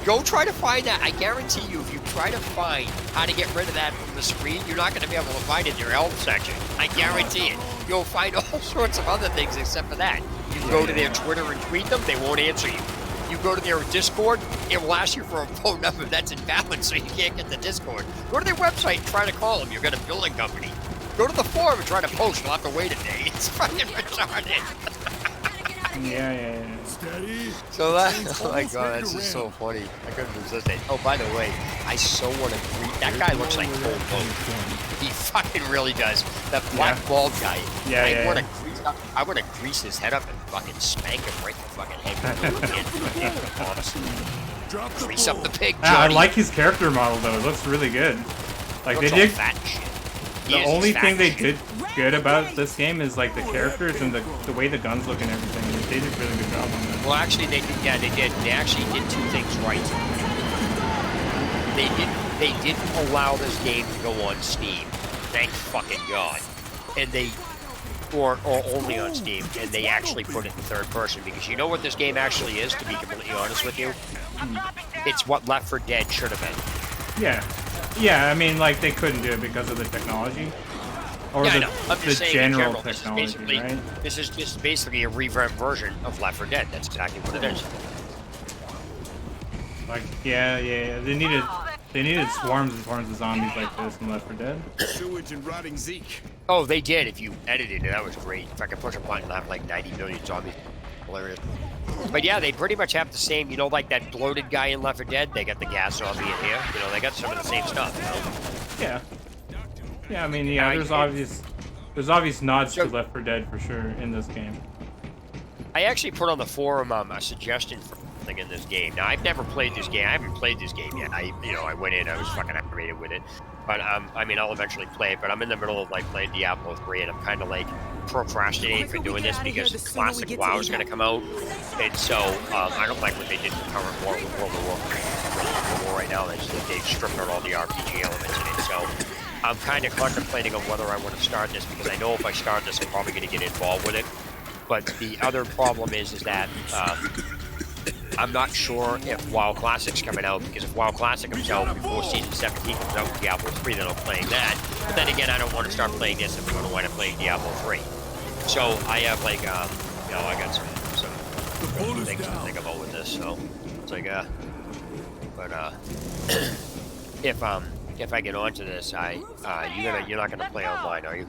[SPEAKER 1] Go try to find that. I guarantee you, if you try to find how to get rid of that from the screen, you're not going to be able to find it in your help section. I guarantee it. You'll find all sorts of other things except for that. You go to their Twitter and tweet them, they won't answer you. You go to their Discord, it will ask you for a phone number that's invalid, so you can't get the Discord. Go to their website and try to call them. You've got a building company. Go to the forum and try to post. You'll have to wait a day. It's fucking retarded.
[SPEAKER 2] Yeah.
[SPEAKER 1] So that, oh my god, that's just so funny. I couldn't resist it. Oh, by the way, I so want to grease. That guy looks like Cold Boat. He fucking really does. That black bald guy. I want to grease up. I want to grease his head up and fucking spank him right in the fucking head. Grease up the pig.
[SPEAKER 2] I like his character model though. It looks really good. Like they did.
[SPEAKER 1] Fat shit.
[SPEAKER 2] The only thing they did good about this game is like the characters and the way the guns look and everything. They did a really good job on that.
[SPEAKER 1] Well, actually, they did. Yeah, they did. They actually did two things right. They didn't allow this game to go on Steam. Thank fucking God. And they, or only on Steam. And they actually put it in third person because you know what this game actually is. To be completely honest with you, it's what Left 4 Dead should have been.
[SPEAKER 2] Yeah, I mean, like, they couldn't do it because of the technology. Or the general technology, right?
[SPEAKER 1] This is just basically a revamped version of Left 4 Dead. That's exactly what it is.
[SPEAKER 2] Like, yeah. They needed swarms and swarms of zombies like this in Left 4 Dead.
[SPEAKER 5] Sewage and rotting Zeke.
[SPEAKER 1] Oh, they did. If you edited it, that was great. If I could push a button and have like 90 million zombies. Hilarious. But yeah, they pretty much have the same, you know, like that bloated guy in Left 4 Dead. They got the gas zombie in here. You know, they got some of the same stuff, you know?
[SPEAKER 2] Yeah, I mean, there's obvious nods to Left 4 Dead for sure in this game.
[SPEAKER 1] I actually put on the forum a suggestion for something in this game. Now, I've never played this game. I haven't played this game yet. I went in, I was fucking aggravated with it. But, I mean, I'll eventually play it. But I'm in the middle of, like, playing Diablo 3, and I'm kind of, like, procrastinating for doing this because Classic WoW is going to come out. And so, I don't like what they did in the current World of War right now. They've stripped out all the RPG elements in it. So, I'm kind of contemplating on whether I want to start this because I know if I start this, I'm probably going to get involved with it. But the other problem is that I'm not sure if WoW Classic's coming out, because if WoW Classic comes out before Season 17 comes out with Diablo 3, then I'm playing that. But then again, I don't want to start playing this if I'm going to wind up playing Diablo 3. So I have like, I got some things to think about with this. So it's like, if I get onto this, you're not gonna play online, are you?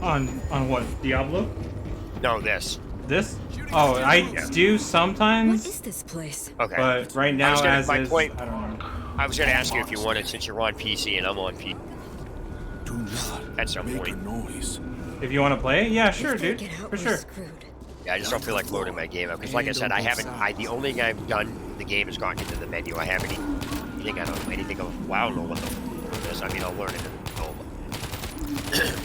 [SPEAKER 2] On what? Diablo?
[SPEAKER 1] No, this.
[SPEAKER 2] This? Oh, I do sometimes.
[SPEAKER 3] What is this place?
[SPEAKER 1] Okay.
[SPEAKER 2] But right now, I don't know.
[SPEAKER 1] I was gonna ask you if you wanted, since you're on PC and I'm on PC.
[SPEAKER 5] Do not
[SPEAKER 1] at some
[SPEAKER 5] make
[SPEAKER 1] point.
[SPEAKER 5] a noise.
[SPEAKER 2] If you want to play it, yeah, sure, dude, for sure.
[SPEAKER 1] Yeah, I just don't feel like loading my game up because, like I said, the only thing I've done in the game is gotten into the menu. I haven't anything. I don't know anything of. Wow, I don't know what the fuck it is. I mean, I'll learn it in the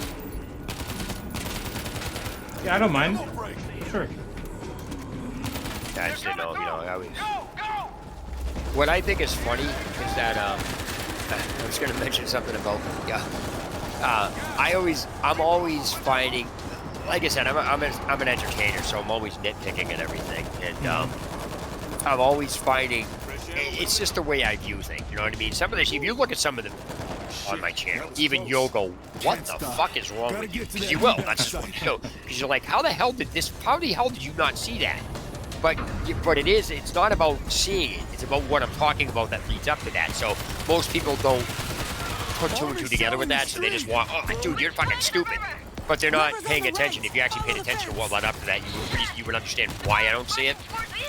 [SPEAKER 2] Yeah, I don't mind. Sure.
[SPEAKER 1] Yeah, I just didn't know. I was. What I think is funny is that I was going to mention something about. I'm always finding. Like I said, I'm an entertainer, so I'm always nitpicking and everything, and I'm always finding. It's just the way I view things. You know what I mean? Some of this, if you look at some of them on my channel, even you'll go, "What the fuck is wrong with you?" Because you will. That's just what you do. Because you're like, "How the hell did you not see that?" But it's not about seeing it. It's about what I'm talking about that leads up to that. So most people don't put two and two together with that, so they just want, "Oh, dude, you're fucking stupid." But they're not paying attention. If you actually paid attention to what led up to that, you would understand why I don't see it.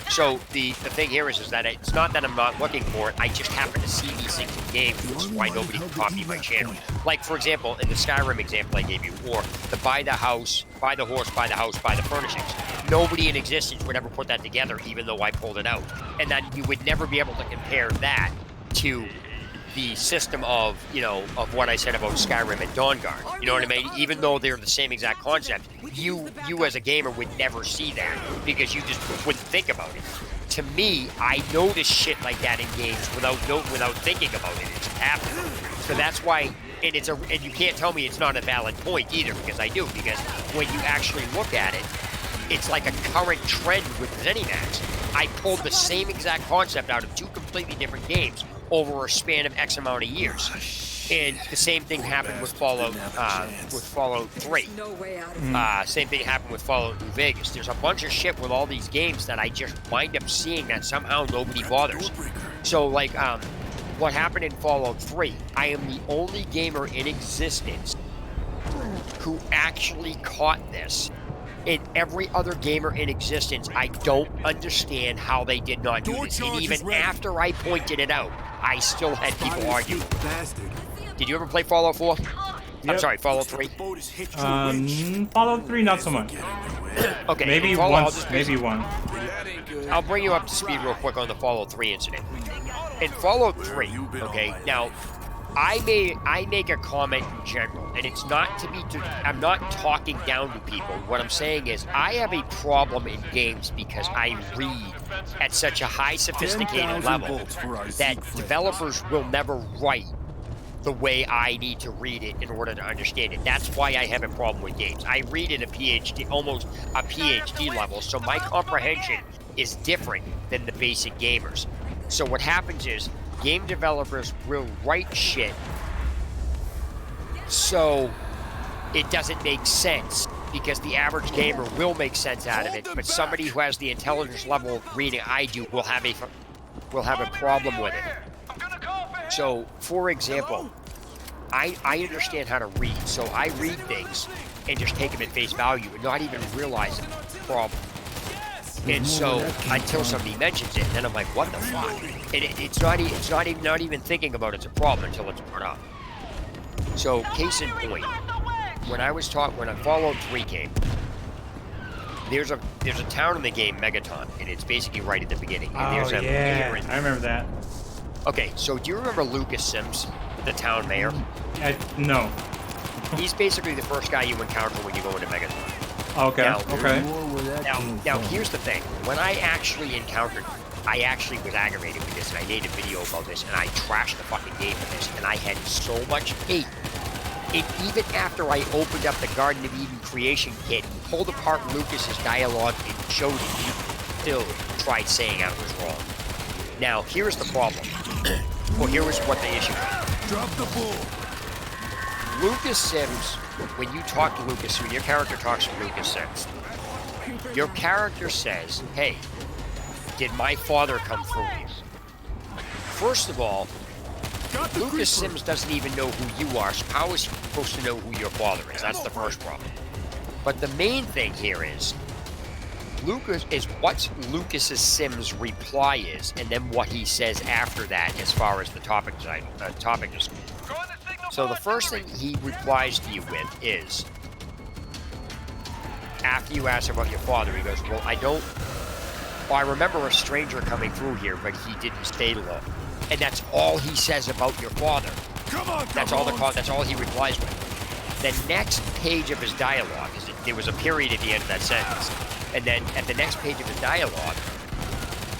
[SPEAKER 1] So the thing here is that it's not that I'm not looking for it. I just happen to see these things in games, which is why nobody can copy my channel. Like, for example, in the Skyrim example I gave you, or the buy the house, buy the horse, buy the house, buy the furnishings. Nobody in existence would ever put that together, even though I pulled it out. And then you would never be able to compare that to the system of what I said about Skyrim and Dawnguard. You know what I mean? Even though they're the same exact concept, you as a gamer would never see that because you just wouldn't think about it. To me, I notice shit like that in games without thinking about it. It's happening. So that's why, and you can't tell me it's not a valid point either, because I do. Because when you actually look at it, it's like a current trend with ZeniMax. I pulled the same exact concept out of two completely different games over a span of X amount of years. And the same thing happened with Fallout 3. Same thing happened with Fallout New Vegas. There's a bunch of shit with all these games that I just wind up seeing that somehow nobody bothers. So, like, what happened in Fallout 3, I am the only gamer in existence who actually caught this. In every other gamer in existence, I don't understand how they did not do this. And even after I pointed it out, I still had people arguing. Did you ever play Fallout 4? I'm sorry, Fallout 3?
[SPEAKER 2] Fallout 3, not so much.
[SPEAKER 1] Okay.
[SPEAKER 2] Maybe once, maybe one.
[SPEAKER 1] I'll bring you up to speed real quick on the Fallout 3 incident. In Fallout 3, okay, now, I make a comment in general, and it's not to be, I'm not talking down to people. What I'm saying is I have a problem in games because I read at such a high sophisticated level that developers will never write the way I need to read it in order to understand it. That's why I have a problem with games. I read at a PhD, almost a PhD level, so my comprehension is different than the basic gamers. So what happens is, game developers will write shit so it doesn't make sense, because the average gamer will make sense out of it, but somebody who has the intelligence level of reading I do will have a problem with it. So, for example, I understand how to read, so I read things and just take them at face value and not even realize the problem. And so, until somebody mentions it, then I'm like, what the fuck? And it's not even thinking about it's a problem until it's brought up. So, case in point, when Fallout 3 came, there's a town in the game, Megaton, and it's basically right at the beginning. And there's
[SPEAKER 2] I remember that.
[SPEAKER 1] Okay, so do you remember Lucas Sims, the town mayor?
[SPEAKER 2] No.
[SPEAKER 1] He's basically the first guy you encounter when you go into Megaton.
[SPEAKER 2] Okay,
[SPEAKER 1] Now, here's the thing. When I actually encountered him, I actually was aggravated with this, and I made a video about this, and I trashed the fucking game for this, and I had so much hate. And even after I opened up the Garden of Eden creation kit, pulled apart Lucas's dialogue and showed it, he still tried saying I was wrong. Now, here's the problem. Well, here was what the issue was.
[SPEAKER 5] Drop the bull.
[SPEAKER 1] Lucas Sims, when you talk to Lucas, when your character talks to Lucas Sims, your character says, hey, did my father come through here? First of all, Lucas Sims doesn't even know who you are, so how is he supposed to know who your father is? That's the first problem. But the main thing here is, what Lucas's Sims' reply is, and then what he says after that as far as the topic is. So the first thing he replies to you with is, after you ask about your father, he goes, well, I remember a stranger coming through here, but he didn't stay long. And that's all he says about your father. That's all he replies with. The next page of his dialogue, there was a period at the end of that sentence, and then at the next page of his dialogue,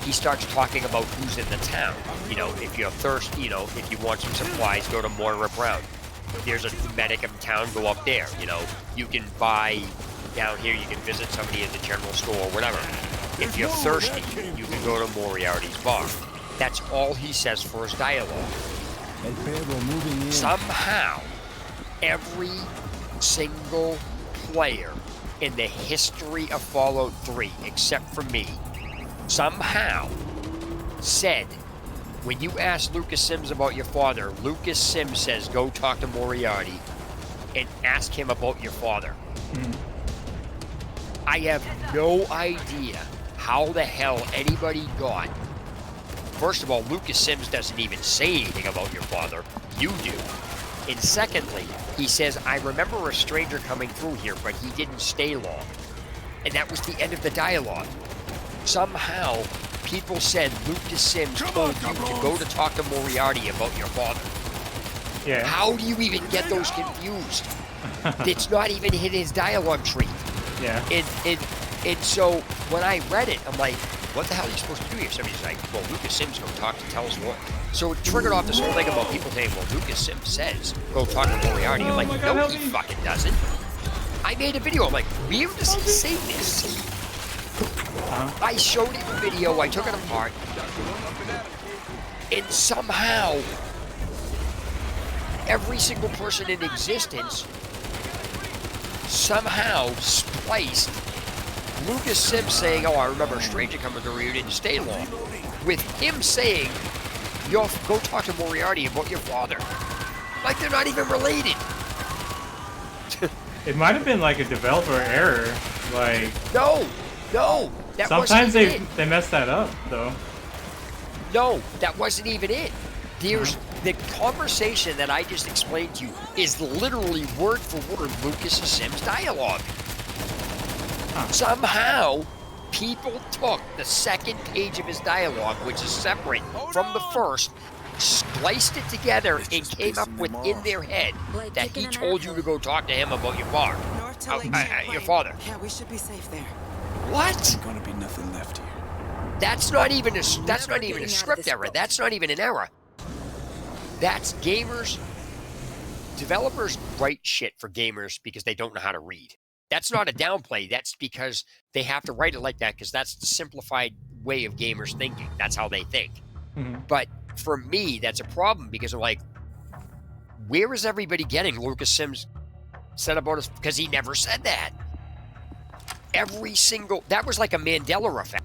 [SPEAKER 1] he starts talking about who's in the town. You know, if you're thirsty, if you want some supplies, go to Moira Brown. There's a medic in town, go up there. You can buy down here, you can visit somebody in the general store or whatever. If you're thirsty, you can go to Moriarty's bar. That's all he says for his dialogue. Somehow, every single player in the history of Fallout 3, except for me, somehow said, when you ask Lucas Sims about your father, Lucas Sims says, go talk to Moriarty and ask him about your father. I have no idea how the hell anybody got. First of all, Lucas Sims doesn't even say anything about your father. You do. And secondly, he says, I remember a stranger coming through here, but he didn't stay long. And that was the end of the dialogue. Somehow, people said Lucas Sims told you to go to talk to Moriarty about your father.
[SPEAKER 2] Yeah.
[SPEAKER 1] How do you even get those confused? It's not even in his dialogue tree.
[SPEAKER 2] Yeah.
[SPEAKER 1] And so, when I read it, I'm like, what the hell are you supposed to do here? Somebody's like, well, Lucas Sims go talk to tell us what. So it triggered off this whole thing about people saying, well, Lucas Sims says, go talk to Moriarty. I'm like, no, he fucking doesn't. I made a video. I'm like, where does he say this? I showed him a video. I took it apart. And somehow, every single person in existence somehow spliced Lucas Sims saying, oh, I remember a stranger coming through here, didn't stay long, with him saying, yo, go talk to Moriarty about your father. Like they're not even related.
[SPEAKER 2] It might have been like a developer error. Like
[SPEAKER 1] No, that
[SPEAKER 2] sometimes
[SPEAKER 1] wasn't even
[SPEAKER 2] they mess that up though.
[SPEAKER 1] No, that wasn't even it. There's the conversation that I just explained to you is literally word for word Lucas' Sims dialogue. Somehow, people took the second page of his dialogue, which is separate from the first, spliced it together, and came up with in their head that he told you to go talk to him about your bar,
[SPEAKER 4] North to Lake
[SPEAKER 1] your father.
[SPEAKER 4] Yeah, we should be safe there.
[SPEAKER 1] What?
[SPEAKER 5] There's gonna be nothing left here.
[SPEAKER 1] That's not even a script error. That's not even an error. That's gamers. Developers write shit for gamers because they don't know how to read. That's not a downplay. That's because they have to write it like that because that's the simplified way of gamers thinking. That's how they think. But for me, that's a problem because I'm like, where is everybody getting Lucas Sims said about us? Because he never said that. That was like a Mandela effect.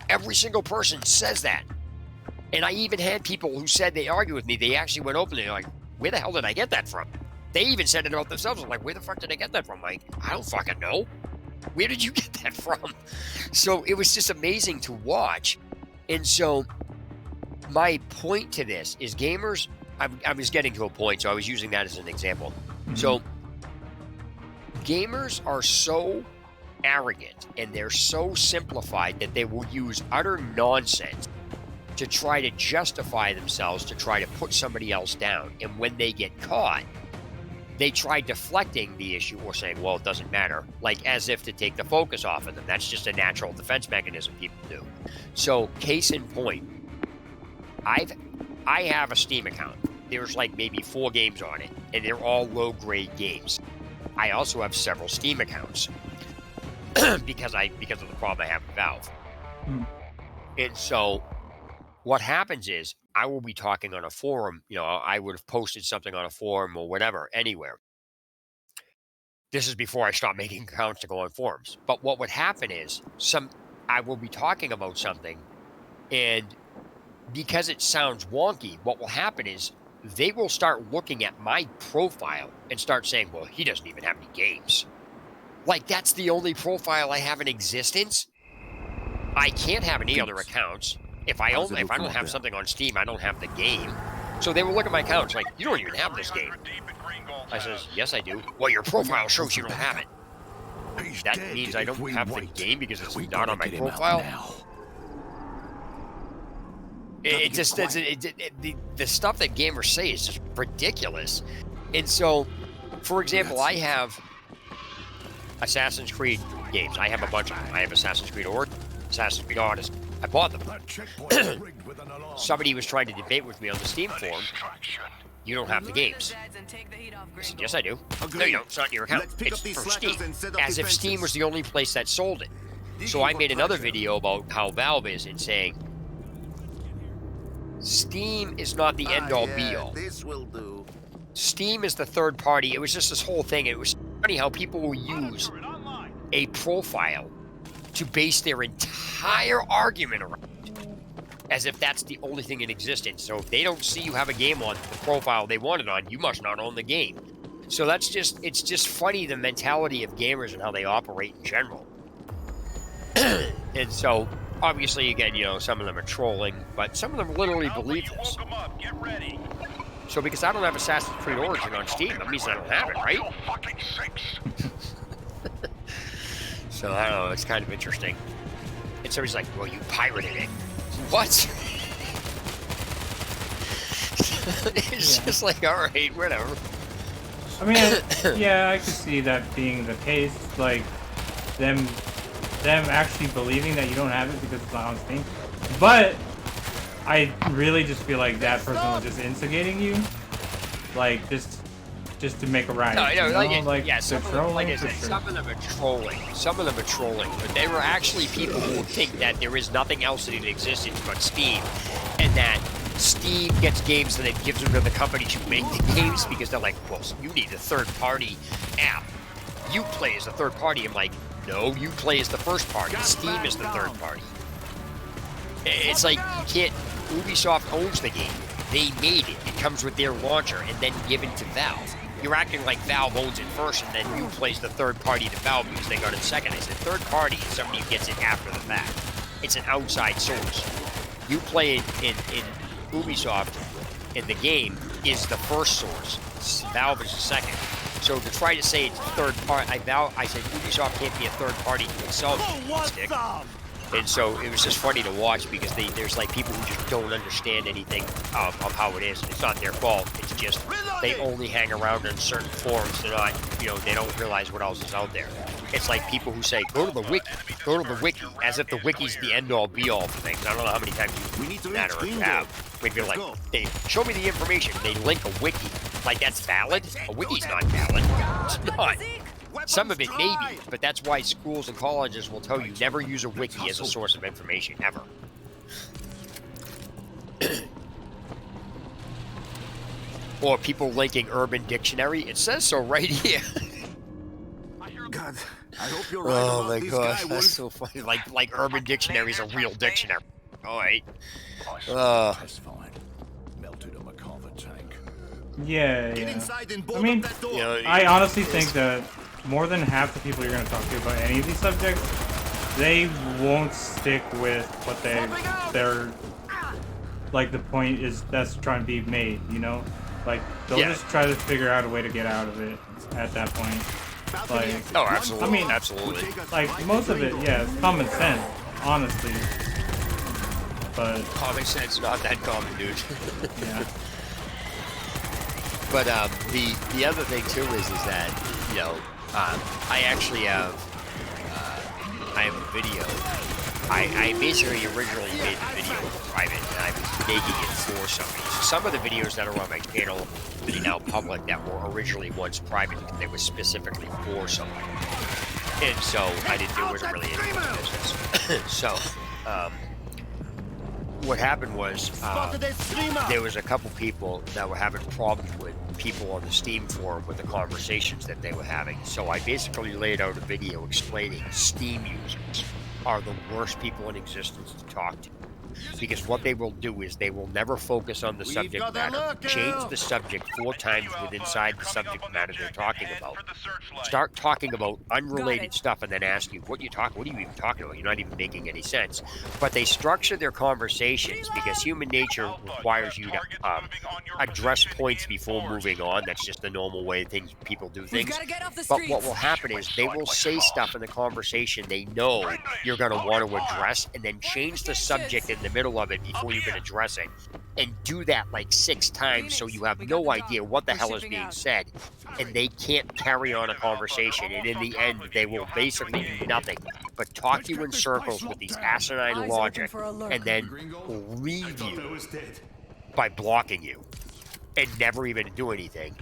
[SPEAKER 1] Every single person says that. And I even had people who said they argue with me. They actually went openly like, where the hell did I get that from? They even said it about themselves. I'm like, where the fuck did I get that from? Like, I don't fucking know. Where did you get that from? So it was just amazing to watch. And so my point to this is gamers, I was getting to a point, so I was using that as an example. So gamers are so arrogant and they're so simplified that they will use utter nonsense to try to justify themselves, to try to put somebody else down. And when they get caught, they try deflecting the issue or saying, well, it doesn't matter, like as if to take the focus off of them. That's just a natural defense mechanism people do. So case in point, I have a Steam account. There's like maybe 4 games on it, and they're all low-grade games. I also have several Steam accounts because of the problem I have with Valve. And so what happens is I will be talking on a forum, I would have posted something on a forum or whatever, anywhere. This is before I stopped making accounts to go on forums. But what would happen is I will be talking about something, and because it sounds wonky, what will happen is they will start looking at my profile and start saying, well, he doesn't even have any games. Like, that's the only profile I have in existence? I can't have any other accounts. If I don't have something on Steam, I don't have the game. So they will look at my accounts like, you don't even have this game. I says, yes, I do. Well, your profile shows you don't have it. That means I don't have the game because it's not on my profile. It just doesn't. The stuff that gamers say is just ridiculous. And so, for example, I have Assassin's Creed games. I have a bunch of them. I have Assassin's Creed Origins, Assassin's Creed Odyssey. I bought them. Somebody was trying to debate with me on the Steam forum. You don't have the games. I said, yes, I do. No, you don't. It's not in your account. It's for Steam. As if Steam was the only place that sold it. So I made another video about how Valve is and saying, Steam is not the end-all, be-all.
[SPEAKER 6] This will do.
[SPEAKER 1] Steam is the third party. It was just this whole thing. It was funny how people will use a profile to base their entire argument around, as if that's the only thing in existence. So if they don't see you have a game on the profile they want it on, you must not own the game. So it's just funny, the mentality of gamers and how they operate in general. And so, obviously, again, some of them are trolling, but some of them literally believe this. So because I don't have Assassin's Creed Origin on Steam, that means I don't have it, right? So, I don't know, it's kind of interesting. And somebody's like, well, you pirated it. What? It's just like, all right, whatever.
[SPEAKER 2] I mean, yeah, I could see that being the case. Like, them actually believing that you don't have it because it's not on Steam. But I really just feel like that person was just instigating you. Like, just to make a riot.
[SPEAKER 1] Some of them are trolling. Some of them are trolling. But they were actually people who think that there is nothing else in existence but Steam. And that Steam gets games and it gives them to the companies who make the games because they're like, well, you need a third-party app. You play as a third party. I'm like, no, you play as the first party. Steam is the third party. It's like, you can't... Ubisoft owns the game. They made it. It comes with their launcher and then given to Valve. you're acting like Valve owns it first, and then Uplays the third party to Valve because they got it second. I said third party is somebody who gets it after the fact. It's an outside source. Uplay in Ubisoft in the game is the first source. Valve is the second. So to try to say it's a third party, I said Ubisoft can't be a third party to itself. And so it was just funny to watch because there's like people who just don't understand anything of how it is. It's not their fault. It's just they only hang around in certain forums. They're not, they don't realize what else is out there. It's like people who say, go to the wiki, as if the wiki's the end-all, be-all for things. I don't know how many times you've seen that or have. When you're like, they show me the information, they link a wiki. Like, that's valid? A wiki's not valid. It's not. Some of it may be, but that's why schools and colleges will tell you never use a wiki as a source of information, ever. Or people linking Urban Dictionary. It says so right here.
[SPEAKER 5] God, I hope you're right.
[SPEAKER 1] Oh my gosh, that's so funny. Like Urban Dictionary is a real dictionary. All right.
[SPEAKER 5] That's fine. Melted a McCullough tank.
[SPEAKER 2] Yeah.
[SPEAKER 5] Get inside and bolt
[SPEAKER 2] I mean,
[SPEAKER 5] up that door.
[SPEAKER 2] I honestly think that more than half the people you're going to talk to about any of these subjects, they won't stick with what they're like the point is that's trying to be made, Like, they'll just try to figure out a way to get out of it at that point. Like,
[SPEAKER 1] oh, absolutely.
[SPEAKER 2] I mean,
[SPEAKER 1] absolutely.
[SPEAKER 2] Like, most of it, yeah, it's common sense, honestly. But
[SPEAKER 1] common sense, not that common, dude.
[SPEAKER 2] Yeah.
[SPEAKER 1] But the other thing too is that I actually have I have a video. I basically originally made the video private, and I was making it for somebody. So some of the videos that are on my channel that are now public that were originally once private, they were specifically for somebody. And so there wasn't really any business. So what happened was there was a couple people that were having problems with people on the Steam forum with the conversations that they were having. So I basically laid out a video explaining Steam users are the worst people in existence to talk to. Because what they will do is they will never focus on the subject matter, change the subject 4 times inside the subject matter they're talking about, start talking about unrelated stuff, and then ask you, what are you even talking about? You're not even making any sense. But they structure their conversations because human nature requires you to address points before moving on. That's just the normal way people do things. But what will happen is they will say stuff in the conversation they know you're going to want to address, and then change the subject in the middle of it before you can address it, and do that like 6 times so you have no idea what the hell is being said, and they can't carry on a conversation, and in the end they will basically do nothing but talk you in circles with these asinine logic, and then leave you by blocking you and never even do anything.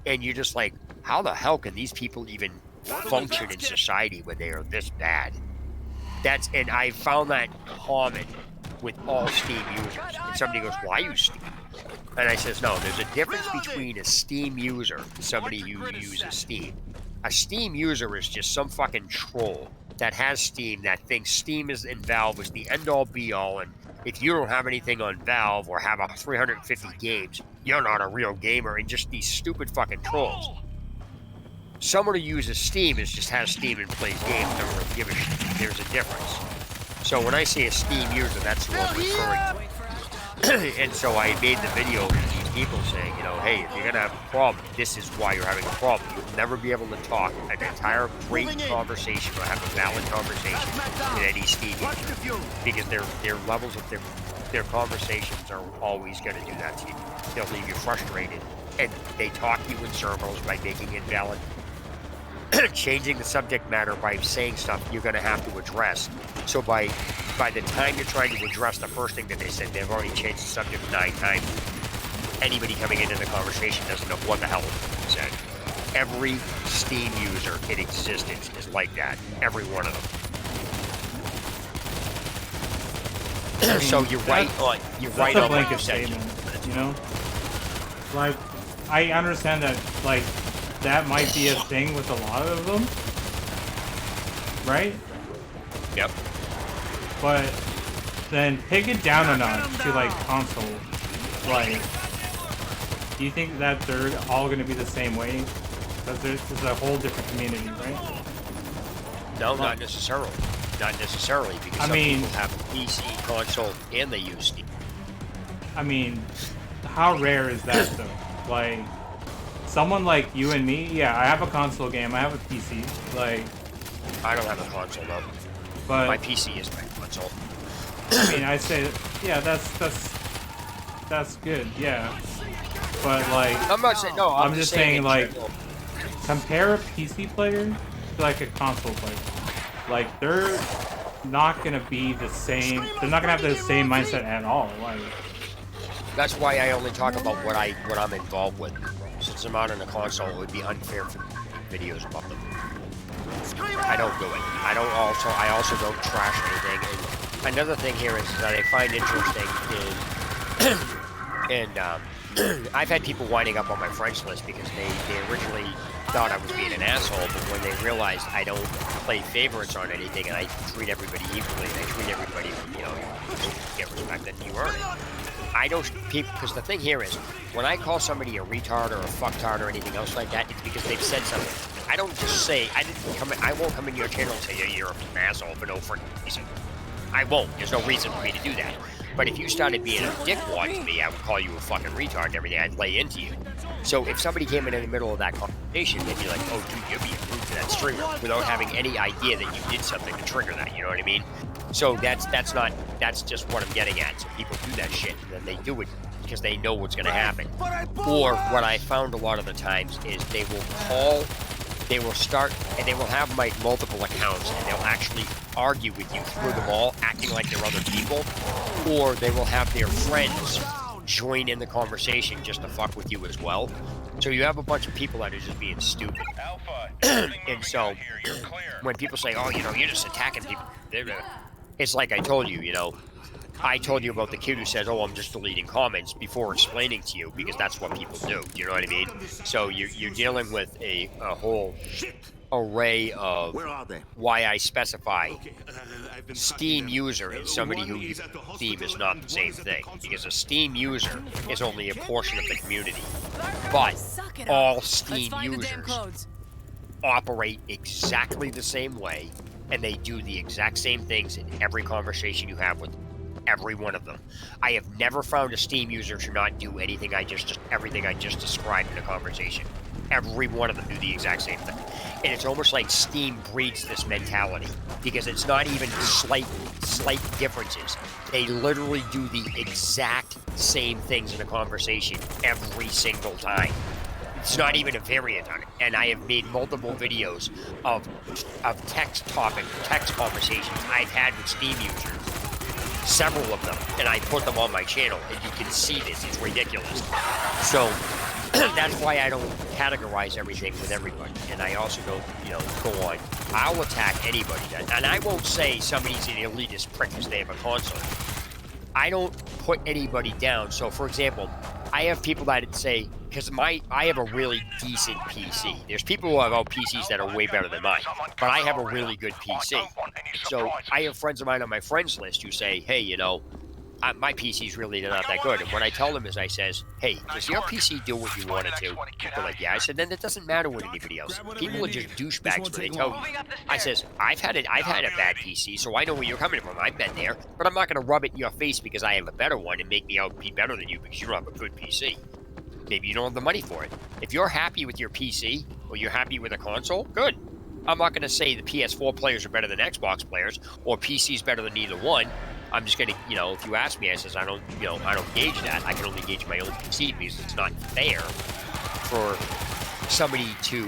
[SPEAKER 1] And you're just like, how the hell can these people even function in society when they are this bad? And I found that common with all Steam users. And somebody goes, well, I use Steam. And I says, no, there's a difference between a Steam user and somebody who uses Steam. A Steam user is just some fucking troll that has Steam, that thinks Steam is and Valve is the end-all be-all, and if you don't have anything on Valve or have 350 games, you're not a real gamer, and just these stupid fucking trolls. Someone who uses Steam just has Steam and plays games, don't really give a shit. There's a difference. So when I say a Steam user, that's who I'm referring to. And so I made the video with these people saying, hey, if you're going to have a problem, this is why you're having a problem. You'll never be able to talk an entire great conversation or have a valid conversation with any Steam user. Because their levels of their conversations are always going to do that to you. They'll leave you frustrated. And they talk you in circles by making invalid changing the subject matter by saying stuff you're going to have to address. So by the time you're trying to address the first thing that they said, they've already changed the subject 9 times. Anybody coming into the conversation doesn't know what the hell is said. Every Steam user in existence is like that. Every one of them. So you're right on
[SPEAKER 2] a blanket statement, Like, I understand that, like, that might be a thing with a lot of them, right?
[SPEAKER 1] Yep.
[SPEAKER 2] But then take it down a notch to like console. Like, do you think that they're all going to be the same way? Because there's a whole different community, right?
[SPEAKER 1] No, not necessarily. Not necessarily, because some people have PC, console, and they use Steam.
[SPEAKER 2] I mean, how rare is that though? Like, someone like you and me, yeah, I have a console game, I have a PC, like...
[SPEAKER 1] I don't have a console though.
[SPEAKER 2] But
[SPEAKER 1] my PC is my console.
[SPEAKER 2] I mean, I say, yeah, that's good, yeah. But like,
[SPEAKER 1] I'm not saying no.
[SPEAKER 2] I'm just saying like, compare a PC player to like a console player. Like, they're not gonna be the same. They're not gonna have the same mindset at all. Like,
[SPEAKER 1] that's why I only talk about what I'm involved with. Since I'm not on a console, it would be unfair for videos about them. I don't do it. I also don't trash anything. And another thing here is that I find interesting is, and I've had people winding up on my friends list because they originally thought I was being an asshole, but when they realized I don't play favorites on anything and I treat everybody equally and I treat everybody, you know, get respect that you earn it. I don't, because the thing here is, when I call somebody a retard or a fucktard or anything else like that, it's because they've said something. I don't just say, I won't come in your channel and say, yeah, you're an asshole for no freaking reason. I won't. There's no reason for me to do that. But if you started being a dickwad to me, I would call you a fucking retard and everything. I'd lay into you. So if somebody came in the middle of that conversation, they'd be like, oh, dude, you're being rude to that streamer, without having any idea that you did something to trigger that, you know what I mean? So that's just what I'm getting at. So people do that shit, and then they do it because they know what's going to happen. Or what I found a lot of the times is they will start, and they will have multiple accounts, and they'll actually argue with you through them all, acting like they're other people, or they will have their friends join in the conversation just to fuck with you as well. So you have a bunch of people that are just being stupid. And so when people say, oh, you know, you're just attacking people, it's like I told you, you know, I told you about the kid who says, oh, I'm just deleting comments before explaining to you, because that's what people do. Do you know what I mean? So you're dealing with a whole array of why I specify Steam user and somebody who uses Steam is not the same thing, because a Steam user is only a portion of the community. But all Steam users operate exactly the same way, and they do the exact same things in every conversation you have with them. Every one of them. I have never found a Steam user to not do anything everything I just described in a conversation. Every one of them do the exact same thing. And it's almost like Steam breeds this mentality, because it's not even slight differences. They literally do the exact same things in a conversation every single time. It's not even a variant on it. And I have made multiple videos of text conversations I've had with Steam users. Several of them, and I put them on my channel, and you can see this. It's ridiculous. So that's why I don't categorize everything with everybody, and I also don't, you know, go on. I'll attack anybody, and I won't say somebody's an elitist prick because they have a console. I don't put anybody down. So, for example, I have people that say, because I have a really decent PC. There's people who have PCs that are way better than mine, but I have a really good PC. So I have friends of mine on my friends list who say, hey, you know, my PC's really not that good. And what I tell them is, I says, hey, does your PC do what you want it to? They're like, yeah. I said, then it doesn't matter what anybody else says. People are just douchebags when they tell you. I says, I've had a bad PC, so I know where you're coming from. I've been there, but I'm not going to rub it in your face because I have a better one and make me out be better than you because you don't have a good PC. Maybe you don't have the money for it. If you're happy with your PC or you're happy with a console, good. I'm not going to say the PS4 players are better than Xbox players or PC's better than either one. I'm just going to, you know, if you ask me, I says I don't gauge that. I can only gauge my own PC because it's not fair for somebody to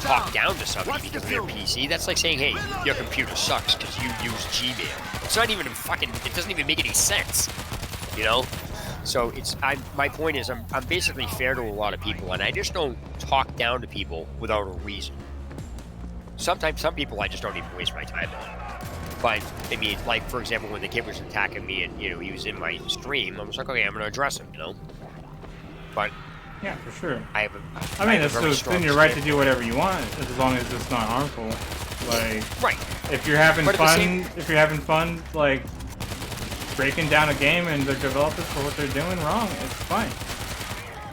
[SPEAKER 1] talk down to somebody because of their PC. That's like saying, hey, your computer sucks because you use Gmail. It's not even it doesn't even make any sense, you know? So my point is I'm basically fair to a lot of people, and I just don't talk down to people without a reason. Sometimes some people I just don't even waste my time on. But I mean, like for example, when the kid was attacking me and, you know, he was in my stream, I was like, okay, I'm gonna address him, you know. But
[SPEAKER 2] yeah, for sure.
[SPEAKER 1] I
[SPEAKER 2] mean, it's within your right to do whatever you want as long as it's not harmful. Like,
[SPEAKER 1] right.
[SPEAKER 2] If you're having fun, like breaking down a game and the developers for what they're doing wrong, it's fine.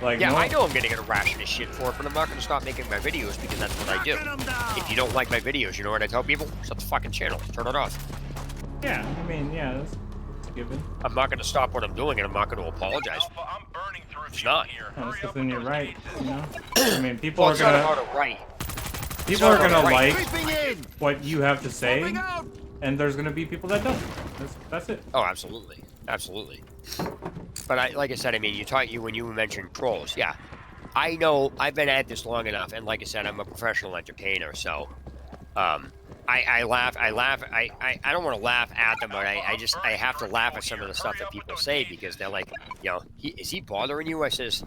[SPEAKER 2] Like,
[SPEAKER 1] yeah,
[SPEAKER 2] no,
[SPEAKER 1] I know I'm gonna get a ration of shit for it, but I'm not gonna stop making my videos because that's what I do. If you don't like my videos, you know what I tell people? Shut the fucking channel. Turn it off.
[SPEAKER 2] Yeah, I mean, yeah, that's a given.
[SPEAKER 1] I'm not gonna stop what I'm doing, and I'm not gonna apologize. It's not.
[SPEAKER 2] Yeah, that's within your right, you know? I mean, people
[SPEAKER 1] Well,
[SPEAKER 2] are
[SPEAKER 1] it's not
[SPEAKER 2] gonna...
[SPEAKER 1] about a right.
[SPEAKER 2] People are gonna
[SPEAKER 1] Right.
[SPEAKER 2] like what you have to say, and there's gonna be people that don't. That's it.
[SPEAKER 1] Oh, absolutely, absolutely. But like I said, I mean, when you mentioned trolls, yeah, I know I've been at this long enough, and like I said, I'm a professional entertainer, so I laugh. I don't want to laugh at them, but I have to laugh at some of the stuff that people say because they're like, is he bothering you? I says,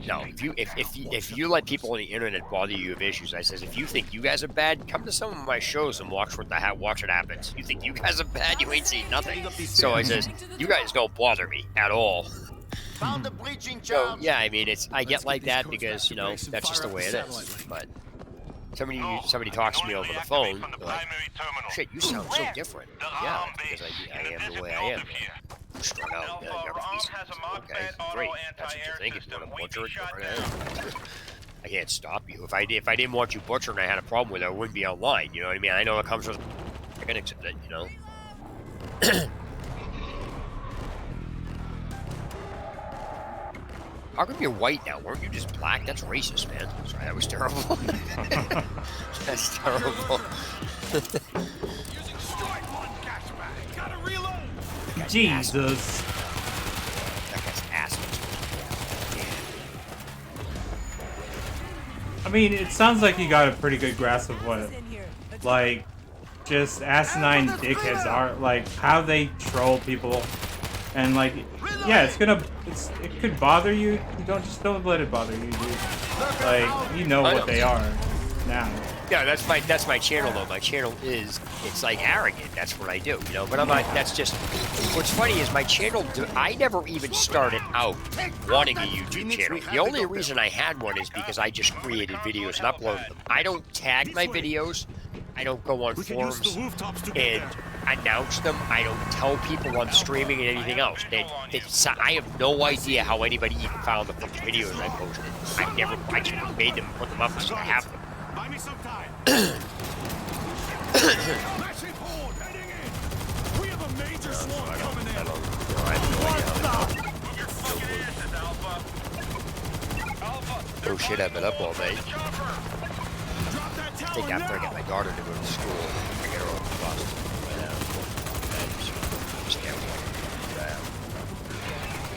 [SPEAKER 1] no. If you let people on the internet bother you of issues, I says, if you think you guys are bad, come to some of my shows and watch what happens. You think you guys are bad, you ain't seen nothing. So I says, you guys don't bother me at all. So yeah, I mean, I get like that because that's just the way it is. But somebody talks to me over the phone, they're like, shit, you sound so different. Yeah, because I am the way I am. Strung out, you're easy. Okay, great. That's what you think. If you want to butcher it, go right ahead. I can't stop you. If I didn't want you butchered and I had a problem with it, I wouldn't be online. You know what I mean? I know it comes with mechanics of it, How come you're white now? Weren't you just black? That's racist, man. Sorry, that was terrible. That's terrible.
[SPEAKER 2] Jesus.
[SPEAKER 1] That guy's ass.
[SPEAKER 2] I mean, it sounds like you got a pretty good grasp of what, like, just asinine dickheads are, like, how they troll people, and like, yeah, it could bother you. You don't let it bother you, dude. Like, you know what they are now.
[SPEAKER 1] Yeah, that's my channel though. My channel it's like arrogant. That's what I do, But I'm not. That's just. What's funny is my channel. I never even started out wanting a YouTube channel. The only reason I had one is because I just created videos and uploaded them. I don't tag my videos. I don't go on forums and announce them. I don't tell people I'm streaming and anything else. I have no idea how anybody even found the fucking videos I posted. I just made them, put them up because I have them.
[SPEAKER 5] Buy me some time. Massive horde heading in. We have a major swarm coming in.
[SPEAKER 1] Oh shit, I've been up all night. I think after I get my daughter to go to school, I get her on the bus. Just can't walk.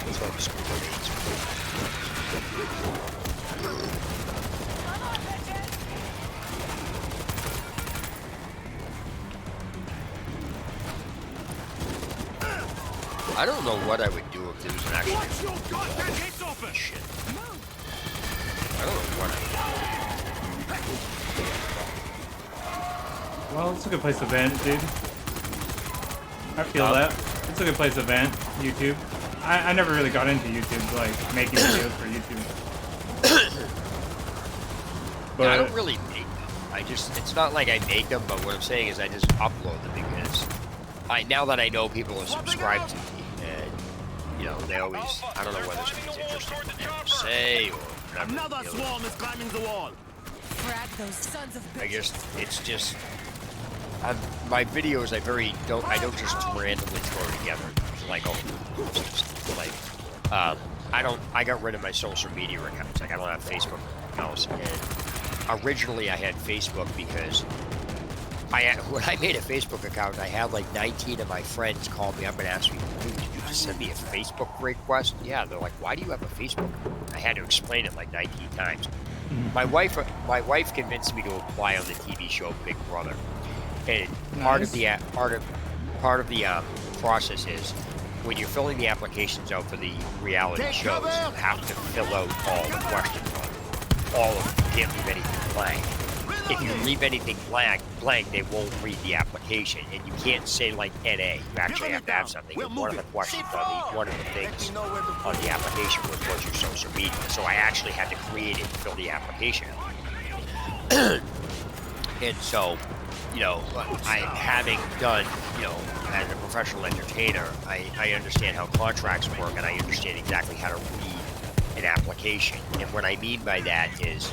[SPEAKER 1] Let's go to school. I don't know what I would do if there was an actual shit. I don't know what I would do.
[SPEAKER 2] Well, it's a good place to vent, dude. I feel that. It's a good place to vent, YouTube. I never really got into YouTube, like, making videos for YouTube. But
[SPEAKER 1] yeah, I don't really make them. It's not like I make them, but what I'm saying is I just upload them because now that I know people are subscribed to me, and, they always, I don't know whether something's interesting for them to say or whatever.
[SPEAKER 5] Another swarm is climbing the wall.
[SPEAKER 3] Frag those sons of bitches.
[SPEAKER 1] It's just, my videos, I don't just randomly throw together. Like, I got rid of my social media accounts. Like, I don't have Facebook accounts. And originally I had Facebook because when I made a Facebook account, I had like 19 of my friends call me up and ask me, dude, did you just send me a Facebook request? Yeah, they're like, why do you have a Facebook? I had to explain it like 19 times. My wife convinced me to apply on the TV show Big Brother. And part of the process is when you're filling the applications out for the reality shows, you have to fill out all the questions on all of them. You can't leave anything blank. If you leave anything blank, they won't read the application, and you can't say like NA. You actually have to have something. And one of the questions one of the things on the application was what's your social media. So I actually had to create it and fill the application out. And so, having done, as a professional entertainer, I understand how contracts work, and I understand exactly how to read an application. And what I mean by that is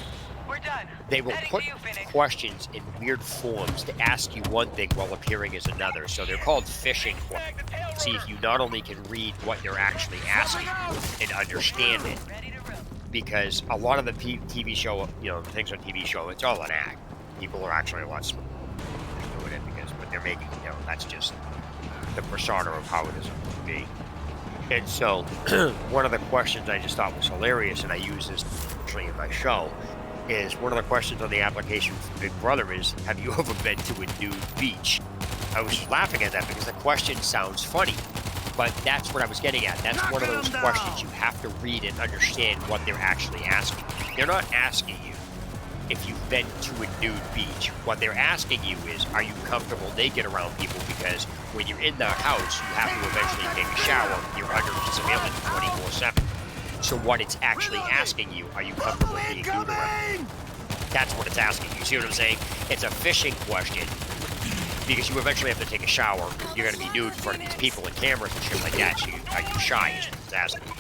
[SPEAKER 1] they will put questions in weird forms to ask you one thing while appearing as another. So they're called phishing questions. See if you not only can read what they're actually asking and understand it, because a lot of the TV show, things on TV show, it's all an act. People are actually a lot smarter doing it because what they're making, that's just the persona of how it is on TV. And so one of the questions I just thought was hilarious, and I use this actually in my show, is one of the questions on the application for Big Brother is, have you ever been to a nude beach? I was laughing at that because the question sounds funny, but that's what I was getting at. That's one of those questions you have to read and understand what they're actually asking. They're not asking you if you've been to a nude beach. What they're asking you is, are you comfortable naked around people? Because when you're in the house, you have to eventually take a shower. You're under surveillance 24/7. So what it's actually asking you, are you comfortable being nude around? That's what it's asking you. See what I'm saying? It's a phishing question because you eventually have to take a shower. You're going to be nude in front of these people and cameras and shit like that. So are you shy? Is what it's asking you.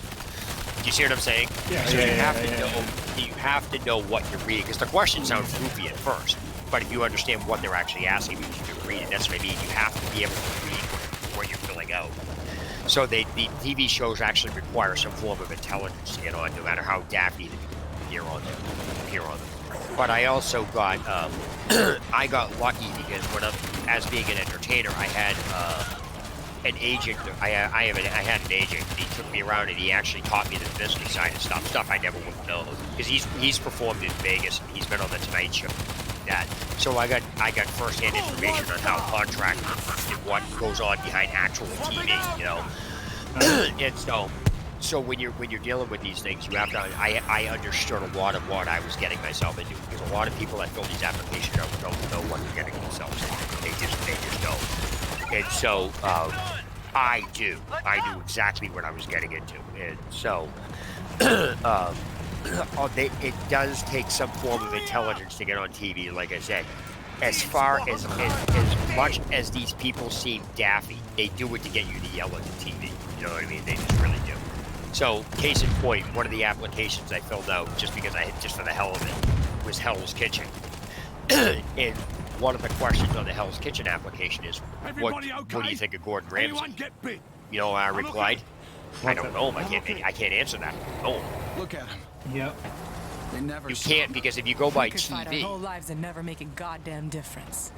[SPEAKER 1] Do you see what I'm saying?
[SPEAKER 2] Yeah.
[SPEAKER 1] So you have to know what you're reading, because the question sounds goofy at first, but if you understand what they're actually asking, because you can read it, that's what I mean. You have to be able to read what you're filling out. So the TV shows actually require some form of intelligence to get on, no matter how daffy they appear on them. But I also got I got lucky because as being an entertainer, I had an agent. I had an agent. And he took me around and he actually taught me the business side of stuff I never would have known, because he's performed in Vegas and he's been on the Tonight Show. That. So I got firsthand information on how contract and what goes on behind actual TV, and so when you're dealing with these things, you have to. I understood a lot of what I was getting myself into, because a lot of people that fill these applications out don't know what they're getting themselves into. They just don't. And so I do. I knew exactly what I was getting into, and so. It does take some form of intelligence to get on TV, like I said. As far as much as these people seem daffy, they do it to get you to yell at the TV. You know what I mean? They just really do. So, case in point, one of the applications I filled out just for the hell of it was Hell's Kitchen. And one of the questions on the Hell's Kitchen application is, what do you think of Gordon Ramsay? You know, I replied, I don't know him. I can't answer that. No.
[SPEAKER 5] Look at him.
[SPEAKER 2] Yep.
[SPEAKER 5] They never.
[SPEAKER 1] You can't, because if you go by
[SPEAKER 3] We could fight our whole
[SPEAKER 1] TV,
[SPEAKER 3] lives and never make a goddamn difference.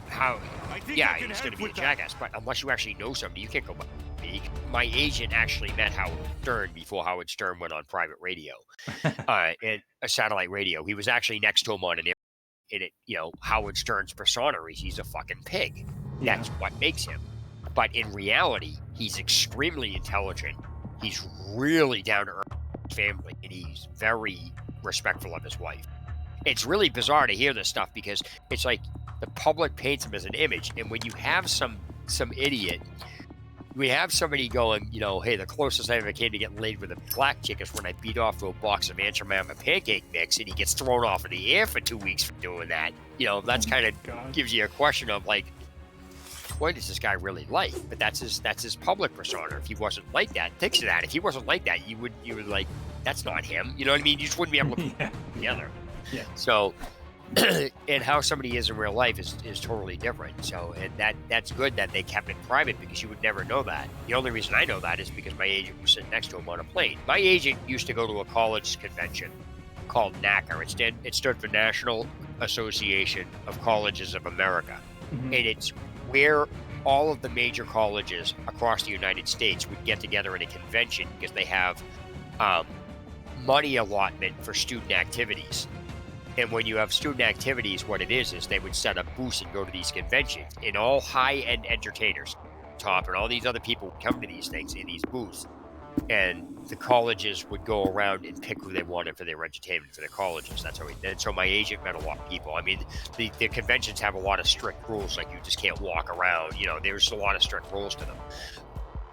[SPEAKER 1] he's going to be a jackass. But unless you actually know somebody, you can't go by TV. My agent actually met Howard Stern before Howard Stern went on private radio, and a satellite radio. He was actually next to him on an air. In it, Howard Stern's persona is he's a fucking pig.
[SPEAKER 2] Yeah.
[SPEAKER 1] That's what makes him. But in reality, he's extremely intelligent. He's really down to earth family, and he's very respectful of his wife. It's really bizarre to hear this stuff, because it's like the public paints him as an image, and when you have some idiot, we have somebody going, hey, the closest I ever came to getting laid with a black chick is when I beat off to a box of Aunt Jemima pancake mix, and he gets thrown off in the air for 2 weeks for doing that. That's kind of gives you a question of, like, what is this guy really like? But that's his public persona. If he wasn't like that, think of that. If he wasn't like that, you would like, that's not him. You know what I mean? You just wouldn't be able to put them together.
[SPEAKER 2] Yeah.
[SPEAKER 1] So, and how somebody is in real life is totally different. So, and that's good that they kept it private, because you would never know that. The only reason I know that is because my agent was sitting next to him on a plane. My agent used to go to a college convention called NACA. It stood for National Association of Colleges of America.
[SPEAKER 2] Mm-hmm.
[SPEAKER 1] And it's where all of the major colleges across the United States would get together in a convention, because they have money allotment for student activities. And when you have student activities, what it is they would set up booths and go to these conventions, and all high-end entertainers, Top and all these other people would come to these things in these booths, and the colleges would go around and pick who they wanted for their entertainment for their colleges. That's how we did. So my agent met a lot of people. I mean, the conventions have a lot of strict rules, like you just can't walk around. There's a lot of strict rules to them.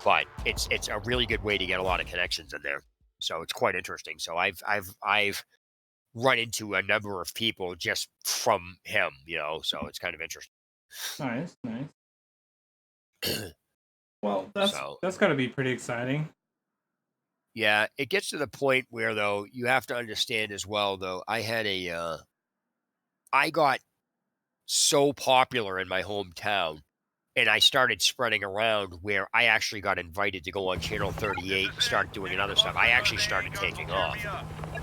[SPEAKER 1] But it's a really good way to get a lot of connections in there. So it's quite interesting. So I've run into a number of people just from him, so it's kind of interesting.
[SPEAKER 2] Nice. Well, that's got to be pretty exciting.
[SPEAKER 1] Yeah, it gets to the point where though you have to understand as well though. I got so popular in my hometown and I started spreading around where I actually got invited to go on Channel 38 and start doing other stuff. I actually started taking off.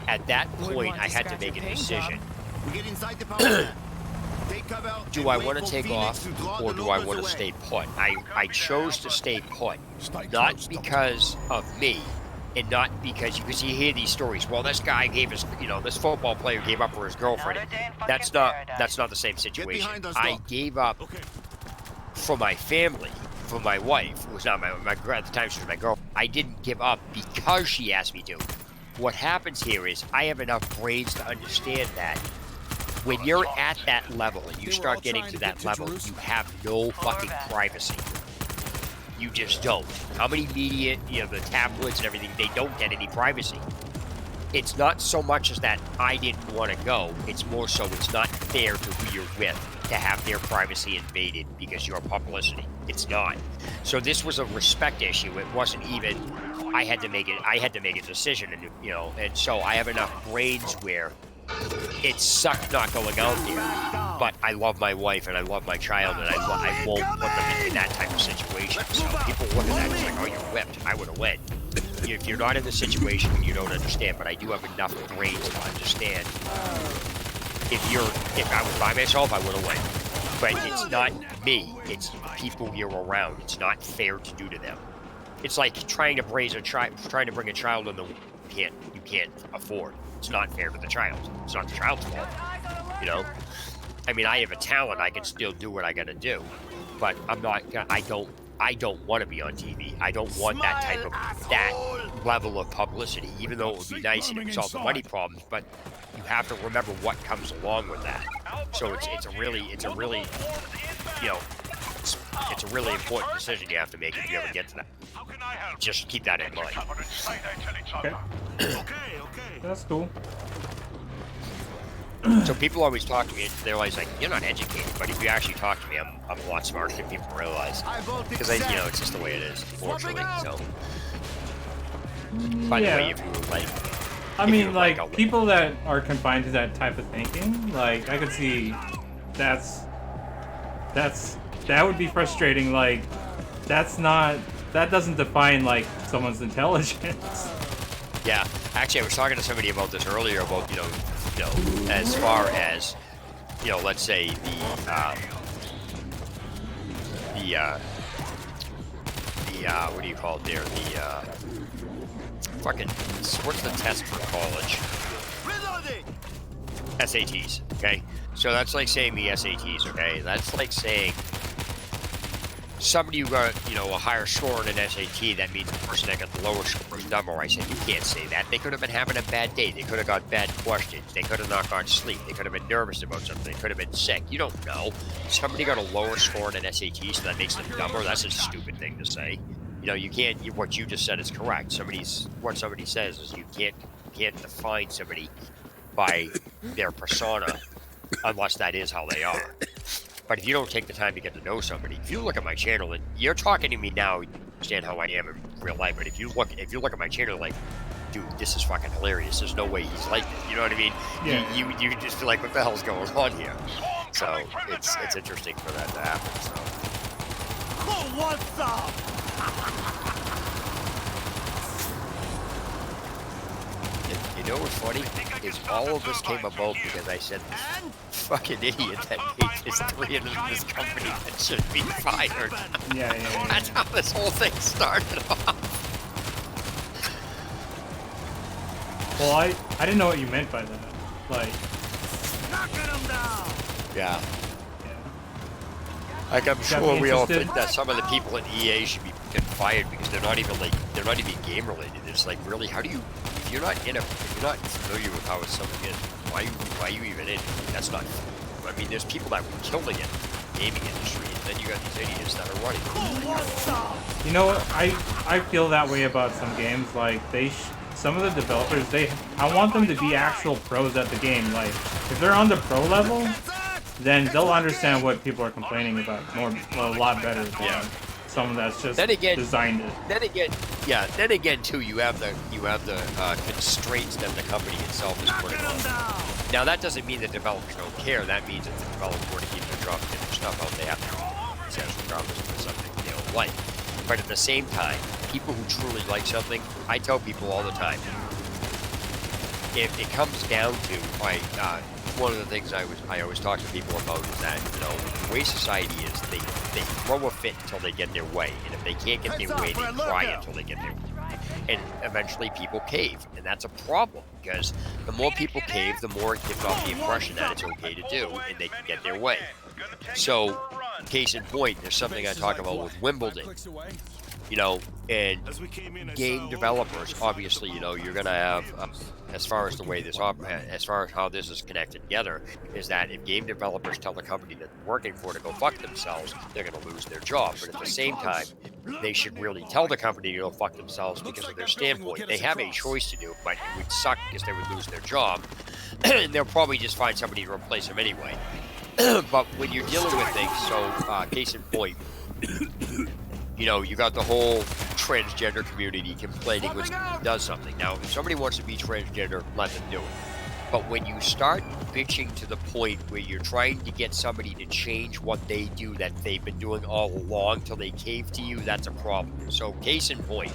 [SPEAKER 1] At that
[SPEAKER 3] Wouldn't
[SPEAKER 1] point,
[SPEAKER 3] want
[SPEAKER 1] I
[SPEAKER 3] to
[SPEAKER 1] had to
[SPEAKER 3] scratch
[SPEAKER 1] make a
[SPEAKER 3] your paint
[SPEAKER 1] decision.
[SPEAKER 3] job.
[SPEAKER 6] We get inside the power plant. Take cover
[SPEAKER 1] Do
[SPEAKER 6] and
[SPEAKER 1] I
[SPEAKER 6] wait
[SPEAKER 1] want to
[SPEAKER 6] for
[SPEAKER 1] take
[SPEAKER 6] Phoenix
[SPEAKER 1] off
[SPEAKER 6] to draw
[SPEAKER 1] or
[SPEAKER 6] the
[SPEAKER 1] do I
[SPEAKER 6] locals
[SPEAKER 1] want to
[SPEAKER 6] away.
[SPEAKER 1] stay put? I chose to stay put,
[SPEAKER 5] Stay
[SPEAKER 1] not
[SPEAKER 5] close,
[SPEAKER 1] because of me and not because you hear these stories. Well, this guy gave his, this football player gave up for his girlfriend. That's not the same situation.
[SPEAKER 6] behind us,
[SPEAKER 1] I
[SPEAKER 6] Doc.
[SPEAKER 1] gave up
[SPEAKER 5] Okay.
[SPEAKER 1] for my family, for my wife, who was not my at the time she was my girl. I didn't give up because she asked me to. What happens here is I have enough brains to understand that when you're at that level and you
[SPEAKER 5] They were all
[SPEAKER 1] start getting
[SPEAKER 5] trying
[SPEAKER 1] to
[SPEAKER 5] to get
[SPEAKER 1] that
[SPEAKER 5] to
[SPEAKER 1] level,
[SPEAKER 5] Jerusalem.
[SPEAKER 1] you have no fucking privacy. You just don't. How many media, the tabloids and everything, they don't get any privacy. It's not so much as that I didn't want to go. It's more so it's not fair to who you're with to have their privacy invaded because you're publicity. It's not. So this was a respect issue. It wasn't even. I had to make a decision, and so I have enough brains where it sucked not going out there. But I love my wife and I love my child, and I won't put them in that type of situation. So people look at that and it's like, oh, you're whipped. I would have went. If you're not in the situation, you don't understand. But I do have enough brains to understand. If I was by myself, I would have went. But it's not me. It's people you're around. It's not fair to do to them. It's like trying to bring a child in the you can't afford. It's not fair to the child. It's not the child's fault. I mean, I have a talent. I can still do what I got to do, but I'm not. I don't want to be on TV. I don't want that level of publicity. Even though it would be nice and it would solve the money problems, but you have to remember what comes along with that. So it's a really important decision you have to make if you ever get to that. Just keep that in mind.
[SPEAKER 2] Okay.
[SPEAKER 5] Okay.
[SPEAKER 2] That's cool.
[SPEAKER 1] So people always talk to me, and they're always like, "You're not educated," but if you actually talk to me, I'm a lot smarter than people realize. Because it's just the way it is, unfortunately. So, by the way, if you were like,
[SPEAKER 2] I mean, like people that are confined to that type of thinking, like I could see that would be frustrating. Like that doesn't define like someone's intelligence.
[SPEAKER 1] Yeah, actually, I was talking to somebody about this earlier about as far as let's say the what do you call it there? The what's the test for college? SATs. Okay, so that's like saying the SATs. Okay, that's like saying somebody who got a higher score on an SAT, that means the person that got the lower score is dumber. I said, you can't say that. They could have been having a bad day. They could have got bad questions. They could have not gone to sleep. They could have been nervous about something. They could have been sick. You don't know. Somebody got a lower score on an SAT, so that makes them dumber. That's a stupid thing to say. You can't. What you just said is correct. What somebody says is you can't define somebody by their persona unless that is how they are. But if you don't take the time to get to know somebody, if you look at my channel, and you're talking to me now, you understand how I am in real life. But if you look at my channel, like, dude, this is fucking hilarious. There's no way he's like this. You know what I mean?
[SPEAKER 2] Yeah.
[SPEAKER 1] You just feel like, what the hell's going on here? So it's interesting for that to happen. So.
[SPEAKER 6] Who wants some?
[SPEAKER 1] You know what's funny? Is all of this came about because I said this fucking idiot that made his 3 in this company that should be fired.
[SPEAKER 2] Yeah.
[SPEAKER 1] That's how this whole thing started off.
[SPEAKER 2] Well, I didn't know what you meant by that. Like,
[SPEAKER 6] Knocking them down.
[SPEAKER 1] Yeah.
[SPEAKER 2] yeah.
[SPEAKER 1] Like I'm
[SPEAKER 2] Got
[SPEAKER 1] sure
[SPEAKER 2] me
[SPEAKER 1] we all
[SPEAKER 2] interested.
[SPEAKER 1] think that some of the people at EA should be getting fired because they're not even game related. It's like, really, how do you, if you're not familiar with how something is, why are you even in it? That's not. I mean, there's people that were killing it in the gaming industry, and then you got these idiots that are running.
[SPEAKER 6] Who wants some?
[SPEAKER 2] You know what? I feel that way about some games. Like some of the developers, I want them to be actual pros at the game. Like if they're on the pro level, then they'll understand what people are complaining about a lot better than someone that's just
[SPEAKER 1] then again,
[SPEAKER 2] designed it.
[SPEAKER 1] Then again, too, you have the constraints that the company itself is putting on. Now, that doesn't mean that developers don't care. That means that the developers want to keep their jobs, get their stuff out. They have to success regardless if it's something they don't like. But at the same time, people who truly like something, I tell people all the time, if it comes down to, one of the things I always talk to people about is that, the way society is, they throw a fit until they get their way, and if they can't get their way, they cry until they get their way, and eventually people cave, and that's a problem, because the more people cave, the more it gives off the impression that it's okay to do, and they can get their way. So, case in point, there's something I talk about with Wimbledon. And game developers, obviously, you're going to have, as far as the way this, as far as how this is connected together, is that if game developers tell the company that they're working for to go fuck themselves, they're going to lose their job. But at the same time, they should really tell the company to go fuck themselves because of their standpoint. They have a choice to do, but it would suck because they would lose their job, and they'll probably just find somebody to replace them anyway. But when you're dealing with things, so case in point, you got the whole transgender community complaining when somebody does something. Now, if somebody wants to be transgender, let them do it. But when you start bitching to the point where you're trying to get somebody to change what they do that they've been doing all along till they cave to you, that's a problem. So, case in point,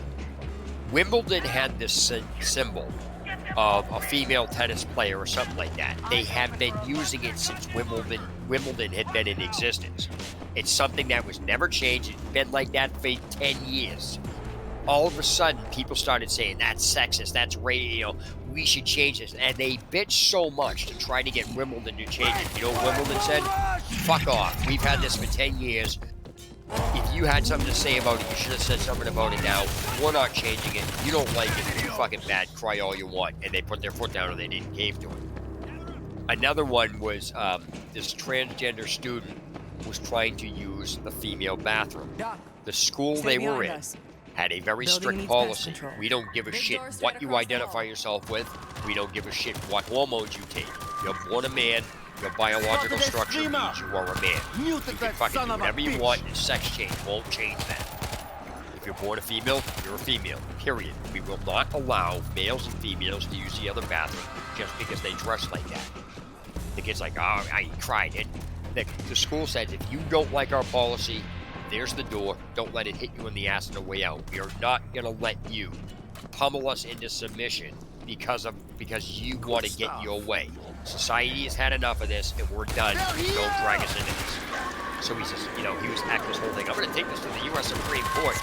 [SPEAKER 1] Wimbledon had this symbol of a female tennis player or something like that. They have been using it since Wimbledon had been in existence. It's something that was never changed. It's been like that for 10 years. All of a sudden, people started saying, that's sexist, that's racist, we should change this. And they bitched so much to try to get Wimbledon to change it. You know what Wimbledon said? Fuck off. We've had this for 10 years. If you had something to say about it, you should have said something about it now. We're not changing it. You don't like it. It's too fucking bad. Cry all you want. And they put their foot down and they didn't cave to it. Another one was this transgender student was trying to use the female bathroom. The school they were in had a very strict policy. We don't give a shit what you identify yourself with. We don't give a shit what hormones you take. You're born a man. Your biological structure means you are a man. You can fucking do whatever you want, and sex change won't change that. If you're born a female, you're a female, period. We will not allow males and females to use the other bathroom just because they dress like that. The kid's like, oh, I cried. And the school said, if you don't like our policy, there's the door. Don't let it hit you in the ass on the way out. We are not going to let you pummel us into submission because you want to get your way. Society has had enough of this, and we're done. Don't drag us into this. So he says, he was acting this whole thing. I'm going to take this to the U.S. Supreme Court.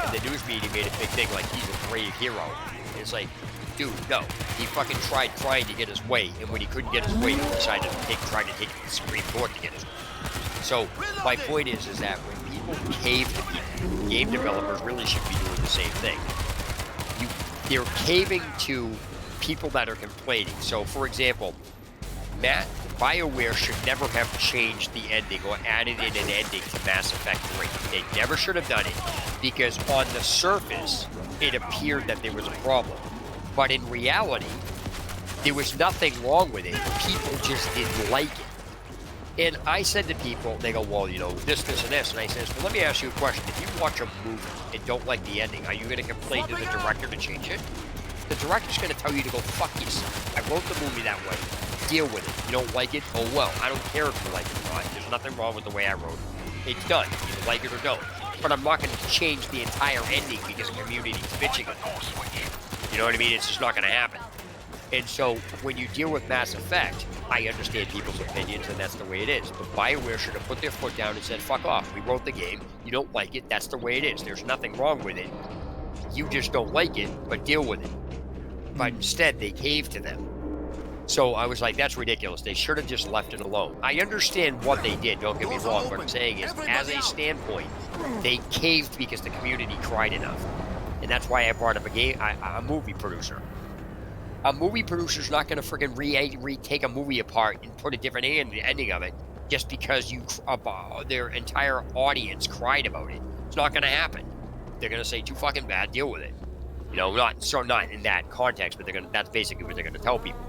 [SPEAKER 1] And the news media made a big thing like he's a brave hero. And it's like, dude, no. He fucking tried trying to get his way, and when he couldn't get his way, he decided to try to take it to the Supreme Court to get his way. So my point is that when people cave to people, game developers really should be doing the same thing. They're caving to people that are complaining. So, for example, BioWare should never have changed the ending or added in an ending to Mass Effect 3. They never should have done it because on the surface, it appeared that there was a problem. But in reality, there was nothing wrong with it. People just didn't like it. And I said to people, they go, well, this, and this. And I said, well, let me ask you a question. If you watch a movie and don't like the ending, are you going to complain to the director to change it? The director's going to tell you to go fuck yourself. I wrote the movie that way. Deal with it. You don't like it? Oh, well. I don't care if you like it or not. There's nothing wrong with the way I wrote it. It's done. Either like it or don't. But I'm not going to change the entire ending because the community's bitching about it. You know what I mean? It's just not going to happen. And so when you deal with Mass Effect, I understand people's opinions, and that's the way it is. But BioWare should have put their foot down and said, fuck off. We wrote the game. You don't like it. That's the way it is. There's nothing wrong with it. You just don't like it, but deal with it. But instead, they caved to them. So I was like, that's ridiculous. They should have just left it alone. I understand what they did. Don't get me wrong. What I'm saying is, as a standpoint, they caved because the community cried enough. And that's why I brought up a movie producer. A movie producer's not going to freaking retake a movie apart and put a different ending of it just because their entire audience cried about it. It's not going to happen. They're going to say, too fucking bad, deal with it. Not in that context, but that's basically what they're going to tell people.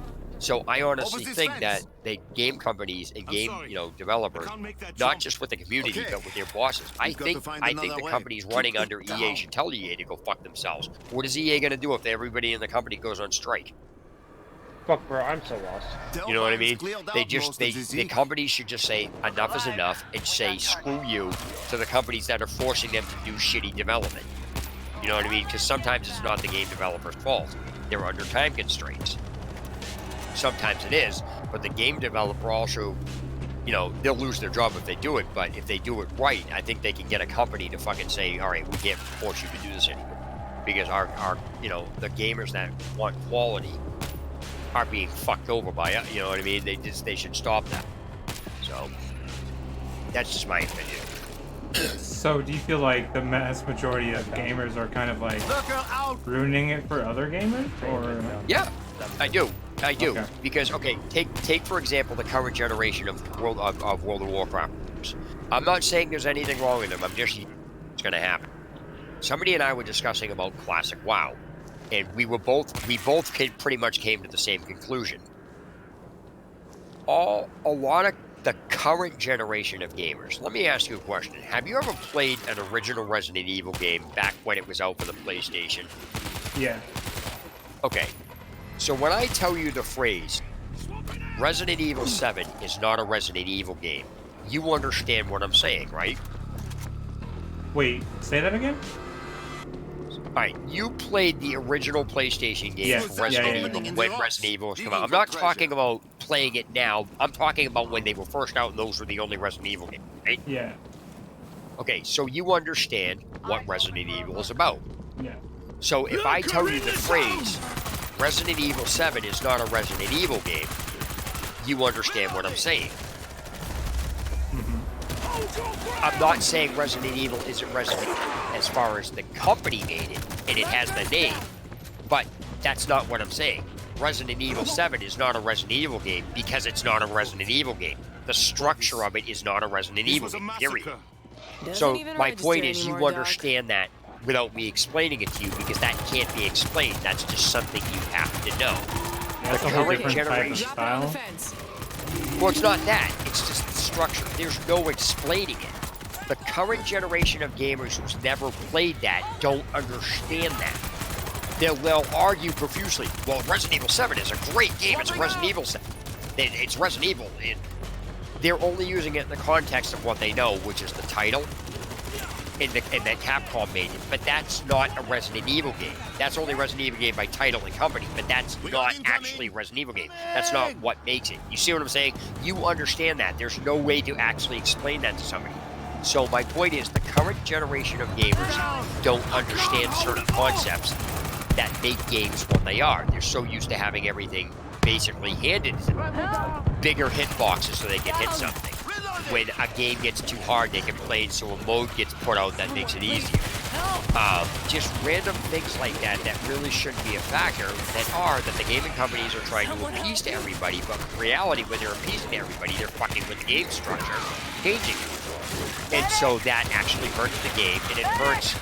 [SPEAKER 1] So I honestly
[SPEAKER 6] Over this
[SPEAKER 1] think
[SPEAKER 6] fence.
[SPEAKER 1] that the game companies and game,
[SPEAKER 6] sorry.
[SPEAKER 1] developers,
[SPEAKER 6] Can't make that
[SPEAKER 1] not
[SPEAKER 6] jump.
[SPEAKER 1] just with the community,
[SPEAKER 6] Okay.
[SPEAKER 1] but with their bosses. I
[SPEAKER 6] We've got to
[SPEAKER 1] think
[SPEAKER 6] find
[SPEAKER 1] I think
[SPEAKER 6] another
[SPEAKER 1] the
[SPEAKER 6] way.
[SPEAKER 1] companies
[SPEAKER 6] Keep
[SPEAKER 1] running
[SPEAKER 6] it
[SPEAKER 1] under EA
[SPEAKER 6] down.
[SPEAKER 1] should tell EA to go fuck themselves. What is EA gonna do if everybody in the company goes on strike?
[SPEAKER 7] Fuck, bro, I'm so lost.
[SPEAKER 1] You know what I mean?
[SPEAKER 6] Cleared
[SPEAKER 1] They
[SPEAKER 6] out
[SPEAKER 1] just
[SPEAKER 6] most
[SPEAKER 1] they
[SPEAKER 6] of
[SPEAKER 1] the companies should just say enough is enough and say screw you to the companies that are forcing them to do shitty development. You know what I mean? Because sometimes it's not the game developer's fault. They're under time constraints. Sometimes it is, but the game developer also, they'll lose their job if they do it, but if they do it right, I think they can get a company to fucking say, all right, we can't force you to do this anymore. Because our the gamers that want quality are being fucked over by it. You know what I mean? They should stop that. So that's just my opinion.
[SPEAKER 2] So do you feel like the mass majority of gamers are kind of like ruining it for other gamers, or?
[SPEAKER 1] Yeah, I do.
[SPEAKER 2] Okay.
[SPEAKER 1] Because take for example the current generation of World of Warcraft. I'm not saying there's anything wrong with them. I'm just it's going to happen. Somebody and I were discussing about classic WoW, and we both pretty much came to the same conclusion. A lot of the current generation of gamers. Let me ask you a question. Have you ever played an original Resident Evil game back when it was out for the PlayStation?
[SPEAKER 2] Yeah.
[SPEAKER 1] Okay. So when I tell you the phrase, Resident Evil 7 is not a Resident Evil game, you understand what I'm saying, right?
[SPEAKER 2] Wait, say that again?
[SPEAKER 1] Alright, you played the original PlayStation game
[SPEAKER 2] Yeah.
[SPEAKER 1] for Resident
[SPEAKER 2] Yeah.
[SPEAKER 1] Evil when Resident Evil was coming out. I'm not talking about playing it now. I'm talking about when they were first out and those were the only Resident Evil games, right?
[SPEAKER 2] Yeah.
[SPEAKER 1] Okay, so you understand what Resident Evil is about.
[SPEAKER 2] Yeah.
[SPEAKER 1] So if I tell you the phrase, Resident Evil 7 is not a Resident Evil game, you understand what I'm saying. I'm not saying Resident Evil isn't Resident Evil as far as the company made it, and it has the name, but that's not what I'm saying. Resident Evil 7 is not a Resident Evil game because it's not a Resident Evil game. The structure of it is not a Resident Evil game, period. So my point is you understand that without me explaining it to you, because that can't be explained. That's just something you have to know.
[SPEAKER 2] That's
[SPEAKER 1] The
[SPEAKER 2] a whole
[SPEAKER 1] current
[SPEAKER 2] different type of
[SPEAKER 1] generation.
[SPEAKER 2] style.
[SPEAKER 1] Well, it's not that. It's just the structure. There's no explaining it. The current generation of gamers who's never played that don't understand that. They'll argue profusely. Well, Resident Evil 7 is a great game. It's Resident Evil 7. It's Resident Evil. They're only using it in the context of what they know, which is the title and that Capcom made it. But that's not a Resident Evil game. That's only a Resident Evil game by title and company, but that's not actually a Resident Evil game. That's not what makes it. You see what I'm saying? You understand that. There's no way to actually explain that to somebody. So my point is the current generation of gamers don't understand certain concepts that make games what they are. They're so used to having everything basically handed to them. Bigger hitboxes so they can hit something. When a game gets too hard, they complain, so a mode gets put out that makes it easier. Just random things like that really shouldn't be a factor that the gaming companies are trying to appease to everybody, but in reality, when they're appeasing everybody, they're fucking with the game structure, changing it. And so that actually hurts the game, and it hurts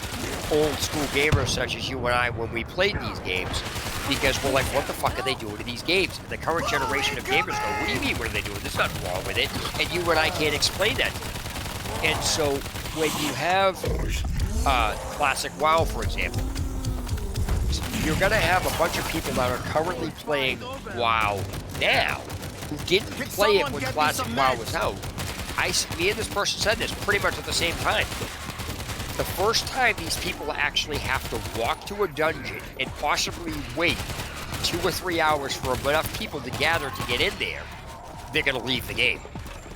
[SPEAKER 1] old school gamers such as you and I when we played these games, because we're like, what the fuck are they doing to these games? And the current generation of gamers go, what do you mean, what are they doing? There's nothing wrong with it. And you and I can't explain that to them. And so when you have classic WoW, for example, you're going to have a bunch of people that are currently playing WoW now who didn't play it when classic WoW was out. Me and this person said this pretty much at the same time. The first time these people actually have to walk to a dungeon and possibly wait 2 or 3 hours for enough people to gather to get in there, they're going to leave the game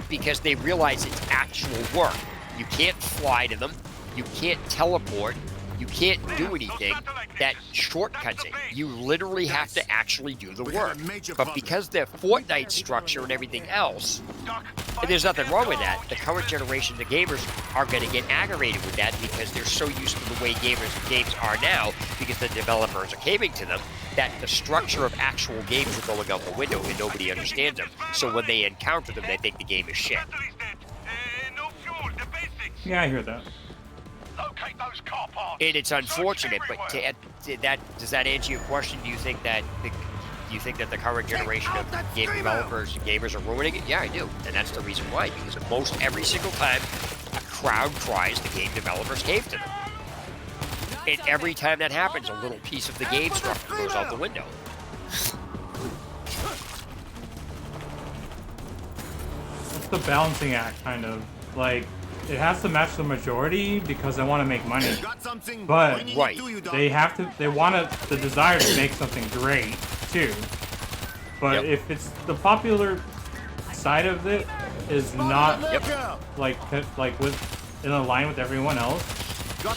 [SPEAKER 1] because they realize it's actual work. You can't fly to them. You can't teleport. You can't do anything that shortcuts it. You literally have to actually do the work. But because the Fortnite structure and everything else, and there's nothing wrong with that, the current generation of gamers are going to get aggravated with that because they're so used to the way games are now, because the developers are caving to them, that the structure of actual games are going out the window and nobody understands them. So when they encounter them, they think the game is shit.
[SPEAKER 2] Yeah, I hear that.
[SPEAKER 1] And it's unfortunate, but does that answer your question? Do you think that You think that the current generation of game developers, gamers are ruining it? Yeah, I do. And that's the reason why. Because most every single time a crowd cries, the game developers cave to them. And every time that happens, a little piece of the game structure goes out the window.
[SPEAKER 2] It's the balancing act, kind of. Like, it has to match the majority because they want to make money. But
[SPEAKER 1] Right.
[SPEAKER 2] they have to, they want the desire to make something great, too. But if it's the popular side of it is not like with in a line with everyone else,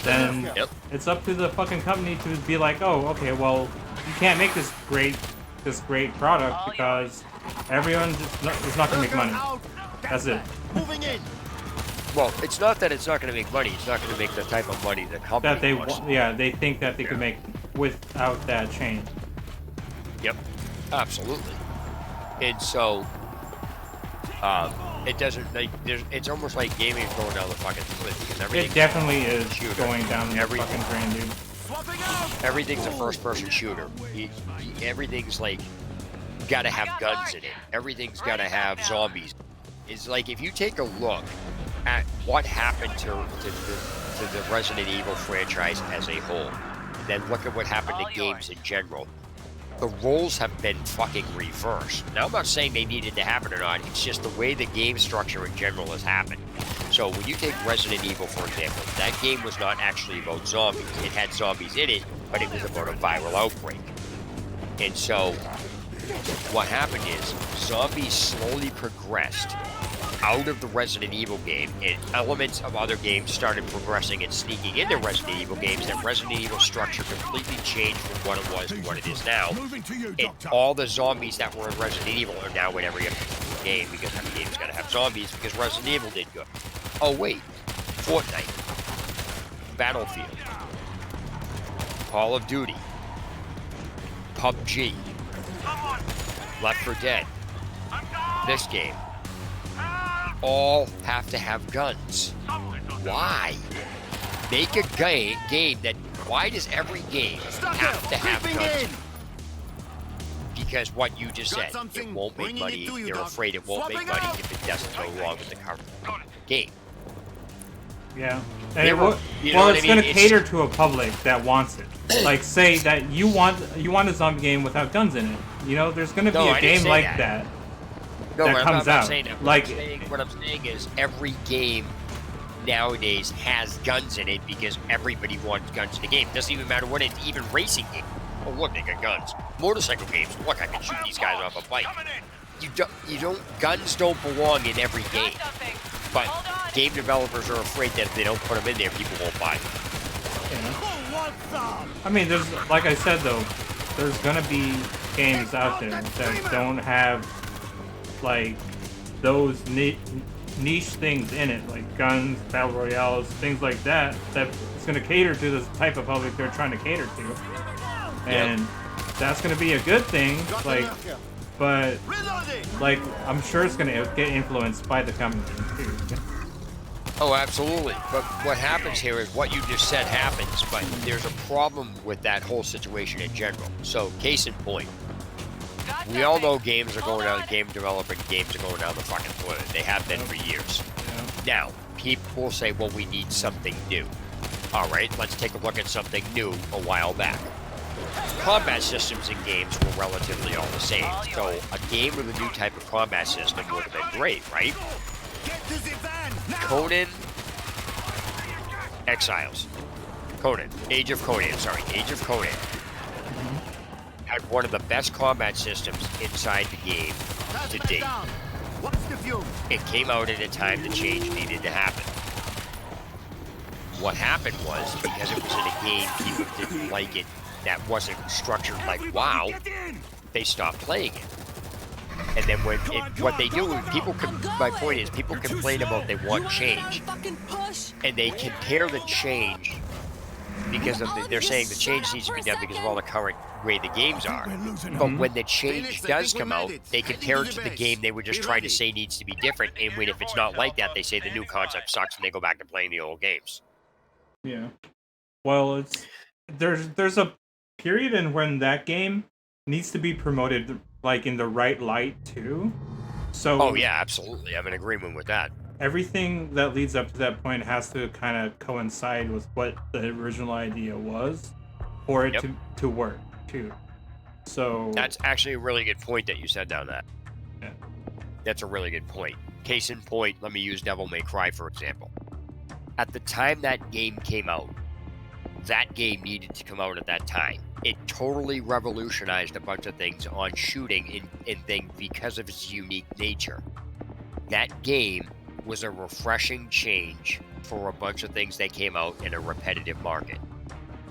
[SPEAKER 2] then it's up to the fucking company to be like, oh, okay, well, you can't make this great product because everyone is not gonna make money. That's it.
[SPEAKER 6] Moving in.
[SPEAKER 1] Well, it's not that it's not going to make money. It's not going to make the type of money that company
[SPEAKER 2] That they
[SPEAKER 1] wants.
[SPEAKER 2] they think that they could make without that change.
[SPEAKER 1] Yep, absolutely. And so, it doesn't like it's almost like gaming is going down the fucking cliff because everything.
[SPEAKER 2] It definitely is
[SPEAKER 1] shooter.
[SPEAKER 2] going down the
[SPEAKER 1] Everything.
[SPEAKER 2] fucking drain, dude.
[SPEAKER 1] Everything's a first-person shooter. Everything's like got to have guns in it. Everything's got to have zombies. It's like if you take a look at what happened to the Resident Evil franchise as a whole, then look at what happened to games in general. The roles have been fucking reversed. Now, I'm not saying they needed to happen or not. It's just the way the game structure in general has happened. So when you take Resident Evil, for example, that game was not actually about zombies. It had zombies in it, but it was about a viral outbreak. And so what happened is zombies slowly progressed out of the Resident Evil game, and elements of other games started progressing and sneaking into Resident Evil games. That Resident Evil structure completely changed from what it was to what it is now. And all the zombies that were in Resident Evil are now in every game because every game's got to have zombies because Resident Evil did good. Oh wait, Fortnite, Battlefield, Call of Duty, PUBG, Left 4 Dead, this game, all have to have guns. Why? Make a game that, why does every game have to have guns? Because what you just said, it won't make money. They're afraid it won't make money if it doesn't go along with the current game.
[SPEAKER 2] Yeah.
[SPEAKER 1] They
[SPEAKER 2] And
[SPEAKER 1] were-
[SPEAKER 2] well,
[SPEAKER 1] you know what
[SPEAKER 2] it's
[SPEAKER 1] I mean?
[SPEAKER 2] gonna cater to a public that wants it. Like, say that you want a zombie game without guns in it. You know, there's gonna be
[SPEAKER 1] No,
[SPEAKER 2] a
[SPEAKER 1] I didn't
[SPEAKER 2] game
[SPEAKER 1] say
[SPEAKER 2] like
[SPEAKER 1] that.
[SPEAKER 2] that.
[SPEAKER 1] No,
[SPEAKER 2] that
[SPEAKER 1] I'm
[SPEAKER 2] comes
[SPEAKER 1] not
[SPEAKER 2] out.
[SPEAKER 1] saying that.
[SPEAKER 2] Like-
[SPEAKER 1] What I'm saying is every game nowadays has guns in it because everybody wants guns in the game. It doesn't even matter what it's, even racing game. Oh look, they got guns. Motorcycle games. Look, I can shoot these guys off a bike. Guns don't belong in every game. But game developers are afraid that if they don't put them in there, people won't buy them.
[SPEAKER 2] I mean, there's, like I said though, there's gonna be games out there that don't have like those niche things in it, like guns, battle royales, things like that. That it's gonna cater to the type of public they're trying to cater to, and that's gonna be a good thing. Like, but like I'm sure it's gonna get influenced by the company too.
[SPEAKER 1] Oh, absolutely. But what happens here is what you just said happens, but there's a problem with that whole situation in general. So, case in point, we all know games are going down, game developing games are going down the fucking toilet. They have been for years. Now, people will say, well, we need something new. All right, let's take a look at something new a while back. Combat systems in games were relatively all the same. So, a game with a new type of combat system would have been great, right? Conan Exiles. Age of Conan had one of the best combat systems inside the game to date. It came out at a time the change needed to happen. What happened was, because it was in a game people didn't like it, that wasn't structured like WoW, they stopped playing it. And then what they do, my point is, people complain about they want change, and they compare the change because they're saying the change needs to be done because of all the current way the games are. But when the change does come out, they compare it to the game they were just trying to say needs to be different, and when if it's not like that, they say the new concept sucks and they go back to playing the old games.
[SPEAKER 2] Yeah. Well, there's a period in when that game needs to be promoted like in the right light too. So
[SPEAKER 1] Oh yeah, absolutely. I'm in agreement with that.
[SPEAKER 2] everything that leads up to that point has to kind of coincide with what the original idea was for it to work too. So
[SPEAKER 1] That's actually a really good point that you said down that.
[SPEAKER 2] Yeah.
[SPEAKER 1] That's a really good point. Case in point, let me use Devil May Cry for example. At the time that game came out, that game needed to come out at that time. It totally revolutionized a bunch of things on shooting and things because of its unique nature. That game was a refreshing change for a bunch of things that came out in a repetitive market.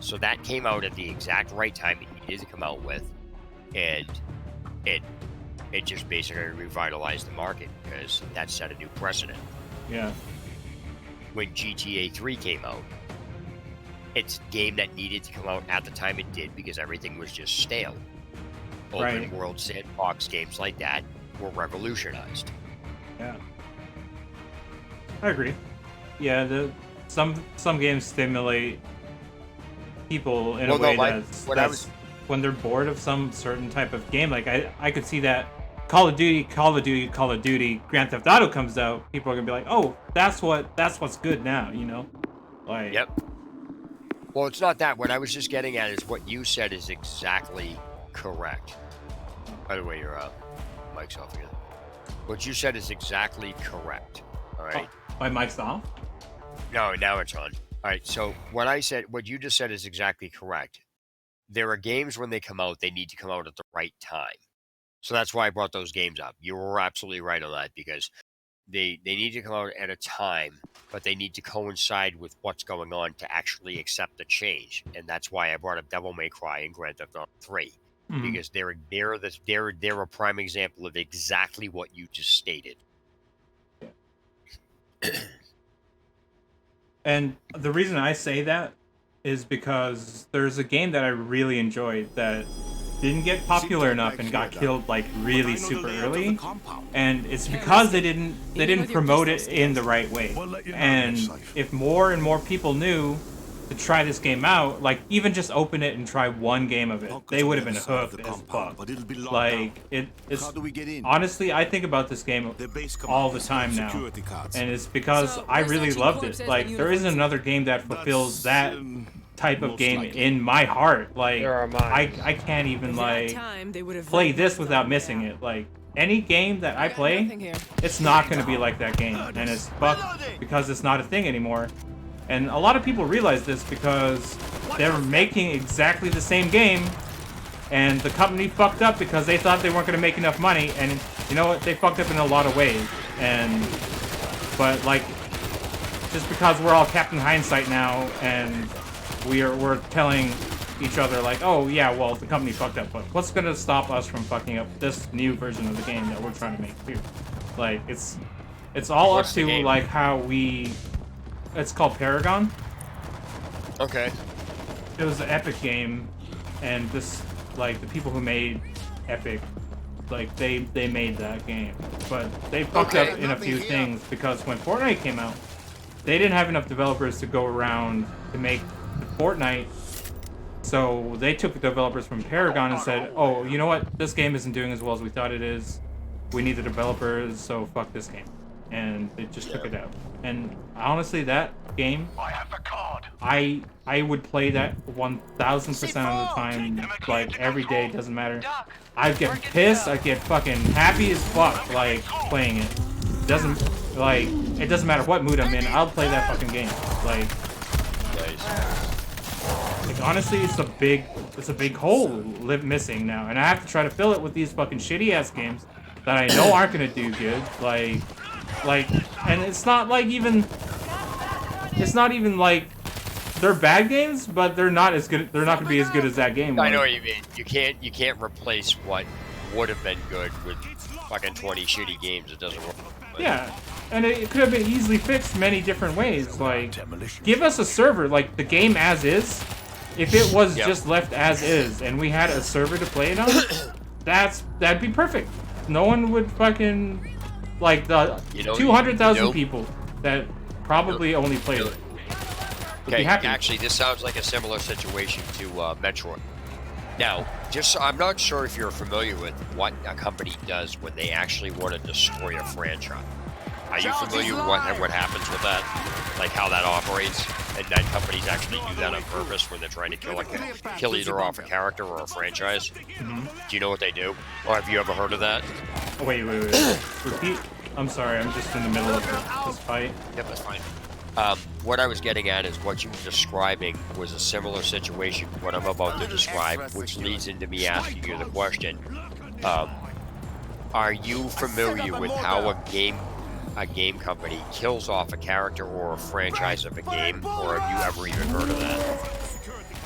[SPEAKER 1] So that came out at the exact right time it needed to come out with, and it just basically revitalized the market because that set a new precedent.
[SPEAKER 2] Yeah.
[SPEAKER 1] When GTA 3 came out, it's a game that needed to come out at the time it did because everything was just stale. Open world sandbox games like that were revolutionized.
[SPEAKER 2] Yeah. I agree. Yeah, some games stimulate people in a way that's when they're bored of some certain type of game. Like I could see that Call of Duty, Grand Theft Auto comes out, people are gonna be like, oh, that's what's good now, you know? Like
[SPEAKER 1] Yep. Well, it's not that. What I was just getting at is what you said is exactly correct. By the way, your mic's off again. What you said is exactly correct. All right.
[SPEAKER 2] Oh, my mic's off?
[SPEAKER 1] No, now it's on. All right. So what you just said is exactly correct. There are games when they come out, they need to come out at the right time. So that's why I brought those games up. You were absolutely right on that because they need to come out at a time, but they need to coincide with what's going on to actually accept the change. And that's why I brought up Devil May Cry and Grand Theft Auto 3.
[SPEAKER 2] Mm-hmm.
[SPEAKER 1] Because they're a prime example of exactly what you just stated.
[SPEAKER 2] And the reason I say that is because there's a game that I really enjoyed that didn't get popular enough and got killed like really super early, and it's because they didn't promote it in the right way. And if more and more people knew to try this game out, like even just open it and try one game of it, they would have been hooked as fuck. Like it's honestly, I think about this game all the time now, and it's because I really loved it. Like there isn't another game that fulfills that type of game in my heart. Like I can't even like play this without missing it. Like any game that I play, it's not going to be like that game, and it's fucked because it's not a thing anymore. And a lot of people realize this because they're making exactly the same game, and the company fucked up because they thought they weren't going to make enough money, and you know what? They fucked up in a lot of ways. But like, just because we're all Captain Hindsight now, and we're telling each other like, oh yeah, well the company fucked up, but what's going to stop us from fucking up this new version of the game that we're trying to make too? Like it's all up to like how we. It's called Paragon.
[SPEAKER 1] Okay.
[SPEAKER 2] It was an Epic game, and this, like, the people who made Epic, like, they made that game. But they fucked up in a few things, because when Fortnite came out, they didn't have enough developers to go around to make Fortnite, so they took the developers from Paragon and said, oh, you know what, this game isn't doing as well as we thought it is. We need the developers, so fuck this game. And they just took it out. And honestly, that game, I would play that 1,000% of the time, like every day, doesn't matter. I get pissed, I get fucking happy as fuck, like playing it. It doesn't matter what mood I'm in, I'll play that fucking game. Like honestly, it's a big hole missing now, and I have to try to fill it with these fucking shitty ass games that I know aren't gonna do good, and it's not even like they're bad games, but they're not as good. They're not gonna be as good as that game.
[SPEAKER 1] I know what you mean. You can't replace what would have been good with fucking 20 shitty games. It doesn't work.
[SPEAKER 2] Yeah, and it could have been easily fixed many different ways. Like, give us a server, like the game as is. If it was just left as is, and we had a server to play it on, that'd be perfect. No one would fucking. Like the 200,000 people that probably only played it.
[SPEAKER 1] Okay, actually, this sounds like a similar situation to Metroid. Now, just so, I'm not sure if you're familiar with what a company does when they actually want to destroy a franchise. Are you familiar with what happens with that? Like how that operates? And then companies actually do that on purpose when they're trying to kill either off a character or a franchise?
[SPEAKER 2] Mm-hmm.
[SPEAKER 1] Do you know what they do? Or have you ever heard of that?
[SPEAKER 2] Oh, wait. Repeat. I'm sorry, I'm just in the middle of this fight.
[SPEAKER 1] Yep, that's fine. What I was getting at is what you were describing was a similar situation to what I'm about to describe, which leads into me asking you the question. Are you familiar with how a game company kills off a character or a franchise of a game, or have you ever even heard of that?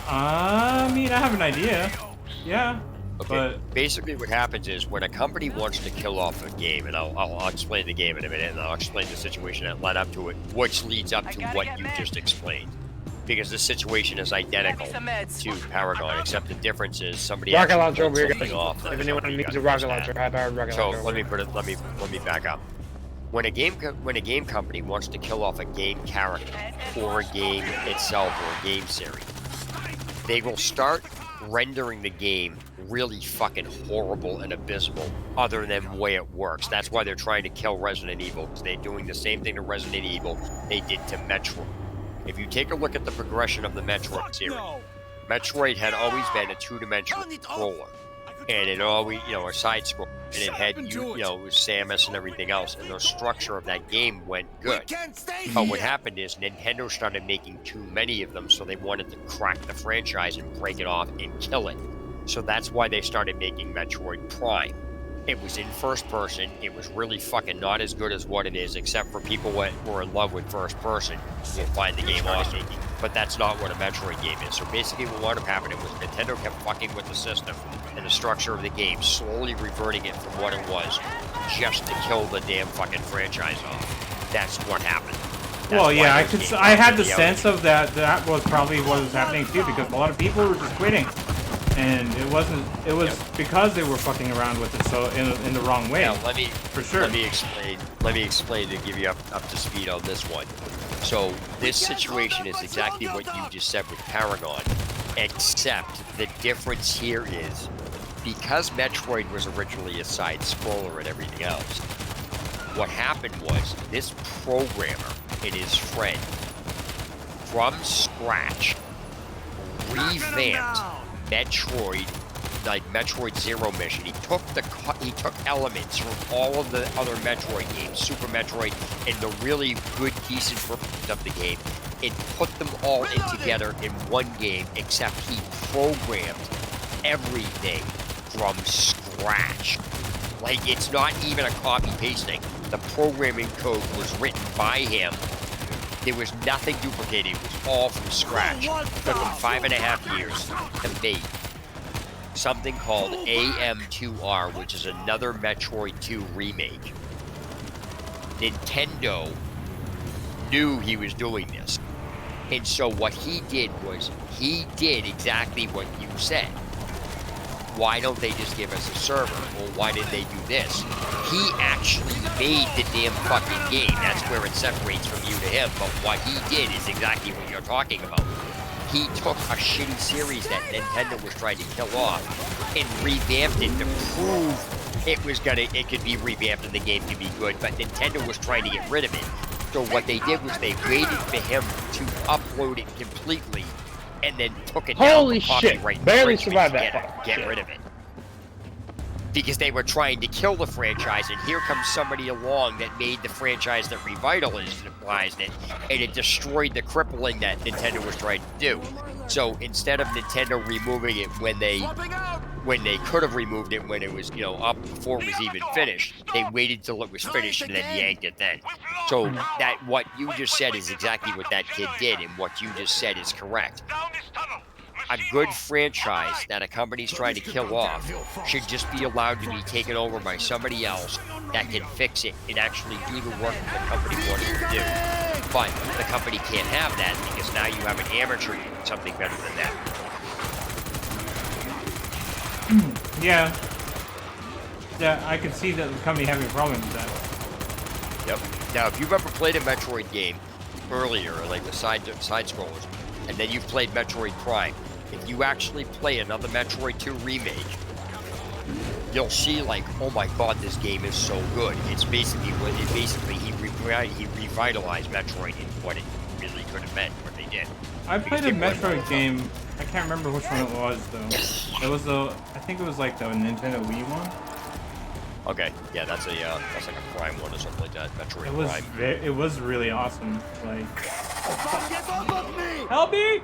[SPEAKER 2] I mean, I have an idea. Yeah.
[SPEAKER 1] Okay.
[SPEAKER 2] But
[SPEAKER 1] basically, what happens is when a company wants to kill off a game, and I'll explain the game in a minute, and I'll explain the situation that led up to it, which leads up to what you just explained. Because this situation is identical to Paragon, except the difference is somebody
[SPEAKER 7] Rocket
[SPEAKER 1] actually
[SPEAKER 7] launcher over here,
[SPEAKER 1] something off that
[SPEAKER 7] If anyone
[SPEAKER 1] somebody
[SPEAKER 7] needs
[SPEAKER 1] got
[SPEAKER 7] a rocket
[SPEAKER 1] pissed
[SPEAKER 7] launcher,
[SPEAKER 1] at.
[SPEAKER 7] I have a rocket
[SPEAKER 1] So
[SPEAKER 7] launcher.
[SPEAKER 1] let me back up. When a game company wants to kill off a game character or a game itself or a game series, they will start rendering the game really fucking horrible and abysmal other than the way it works. That's why they're trying to kill Resident Evil, because they're doing the same thing to Resident Evil they did to Metroid. If you take a look at the progression of the Metroid series, Metroid had always been a two-dimensional scroller, and it always, a side scroll, and it had, it was Samus and everything else, and the structure of that game went good. But what happened is Nintendo started making too many of them, so they wanted to crack the franchise and break it off and kill it. So that's why they started making Metroid Prime. It was in first person. It was really fucking not as good as what it is, except for people who are in love with first person will find the game awesome. But that's not what a Metroid game is. So basically what wound up happening was Nintendo kept fucking with the system and the structure of the game, slowly reverting it from what it was, just to kill the damn fucking franchise off. That's what happened.
[SPEAKER 2] Well, yeah, I had the sense of that was probably what was happening too, because a lot of people were just quitting. And it was because they were fucking around with it so in the wrong way.
[SPEAKER 1] Now,
[SPEAKER 2] for sure.
[SPEAKER 1] Let me explain to give you up to speed on this one. So this situation is exactly what you just said with Paragon, except the difference here is because Metroid was originally a side scroller and everything else, what happened was this programmer and his friend from scratch revamped Metroid, like Metroid Zero Mission. He took elements from all of the other Metroid games, Super Metroid, and the really good, decent versions of the game, and put them all in together in one game, except he programmed everything from scratch. Like, it's not even a copy-pasting. The programming code was written by him. There was nothing duplicated. It was all from scratch. It took him 5.5 years to make something called AM2R, which is another Metroid 2 remake. Nintendo knew he was doing this. And so what he did was, he did exactly what you said. Why don't they just give us a server? Or why did they do this? He actually made the damn fucking game. That's where it separates from you to him. But what he did is exactly what you're talking about. He took a shitty series that Nintendo was trying to kill off and revamped it to prove it could be revamped and the game could be good, but Nintendo was trying to get rid of it. So what they did was they waited for him to upload it completely and then took it down
[SPEAKER 7] Holy
[SPEAKER 1] for
[SPEAKER 7] shit!
[SPEAKER 1] copyright
[SPEAKER 7] Barely
[SPEAKER 1] infringement
[SPEAKER 7] survived
[SPEAKER 1] to
[SPEAKER 7] that.
[SPEAKER 1] get rid of it. Because they were trying to kill the franchise, and here comes somebody along that made the franchise that revitalized it, and it destroyed the crippling that Nintendo was trying to do. So instead of Nintendo removing it when they could have removed it when it was, up before it was even finished, they waited till it was finished and then yanked it then. So that what you just said is exactly what that kid did, and what you just said is correct. A good franchise that a company's trying to kill off should just be allowed to be taken over by somebody else that can fix it and actually do the work that the company wanted to do. But the company can't have that because now you have an amateur doing something better than that.
[SPEAKER 2] Yeah. Yeah, I can see that the company having a problem with that.
[SPEAKER 1] Yep. Now, if you've ever played a Metroid game earlier, like the side scrollers, and then you've played Metroid Prime, if you actually play another Metroid 2 remake, you'll see like, oh my god, this game is so good. It's basically what he revitalized Metroid in what it really could have meant, what they did.
[SPEAKER 2] I played a Metroid game. I can't remember which one it was though. It was I think it was like the Nintendo Wii one.
[SPEAKER 1] Okay, yeah, that's like a Prime one or something like that. Metroid Prime.
[SPEAKER 2] It was really awesome. Like,
[SPEAKER 6] Get off of me!
[SPEAKER 2] help me!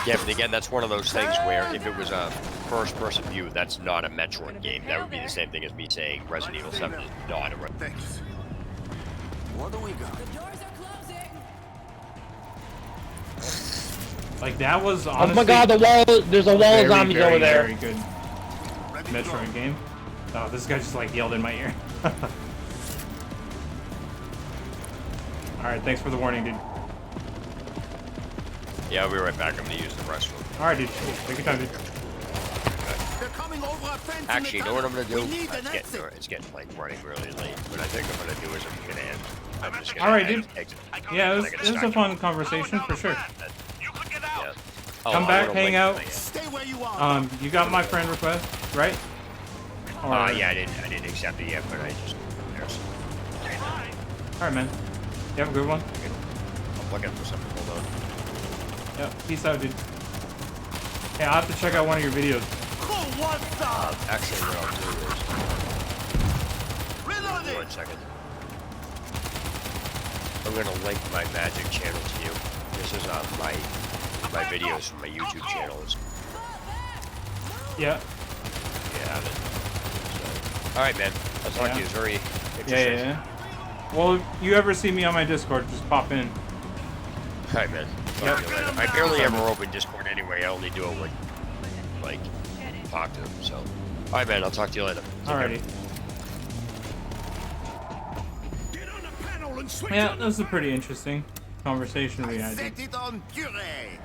[SPEAKER 1] Yeah, but again, that's one of those things where if it was a first-person view, that's not a Metroid game. That would be the same thing as me saying Resident Evil 7 is not a
[SPEAKER 6] Thanks. What do we got?
[SPEAKER 2] Like that was honestly.
[SPEAKER 7] Oh my god, there's a wall of zombies over there.
[SPEAKER 2] Very good Metroid game. Oh, this guy just like yelled in my ear. Alright, thanks for the warning, dude.
[SPEAKER 1] Yeah, I'll be right back. I'm gonna use the restroom.
[SPEAKER 2] Alright, dude. Take your time, dude.
[SPEAKER 6] They're coming over a fence.
[SPEAKER 1] Actually, you know what I'm gonna do?
[SPEAKER 6] We need an exit.
[SPEAKER 1] It's getting like running really late. What I think I'm gonna do is I'm just gonna
[SPEAKER 2] Alright, dude.
[SPEAKER 1] exit.
[SPEAKER 2] Yeah, it was a fun conversation for sure.
[SPEAKER 1] Yeah. Oh,
[SPEAKER 2] Come back, hang out.
[SPEAKER 6] Stay where you are.
[SPEAKER 2] You got my friend request, right? Or,
[SPEAKER 1] Yeah, I didn't accept it yet, but I just.
[SPEAKER 2] Alright, man. You have a good one.
[SPEAKER 1] I'm looking for something. Hold on.
[SPEAKER 2] Yeah, peace out, dude. Hey, I'll have to check out one of your videos.
[SPEAKER 6] What's up?
[SPEAKER 1] Actually, what I'll do is.
[SPEAKER 6] Reloading.
[SPEAKER 1] 1 second. I'm gonna link my Magic channel to you. This is my videos from my YouTube channel.
[SPEAKER 2] Yeah.
[SPEAKER 1] Yeah. All right, man. I'll talk to you. It's very interesting.
[SPEAKER 2] Yeah. Well, if you ever see me on my Discord, just pop in.
[SPEAKER 1] All right, man. Talk to you later. I barely ever open Discord anyway. I only do it when, like, talk to them. So, all right, man. I'll talk to you later.
[SPEAKER 2] Alrighty.
[SPEAKER 5] Get on the panel and switch
[SPEAKER 2] Yeah,
[SPEAKER 5] on
[SPEAKER 2] that was a pretty interesting conversation we had.
[SPEAKER 6] Set it on puree.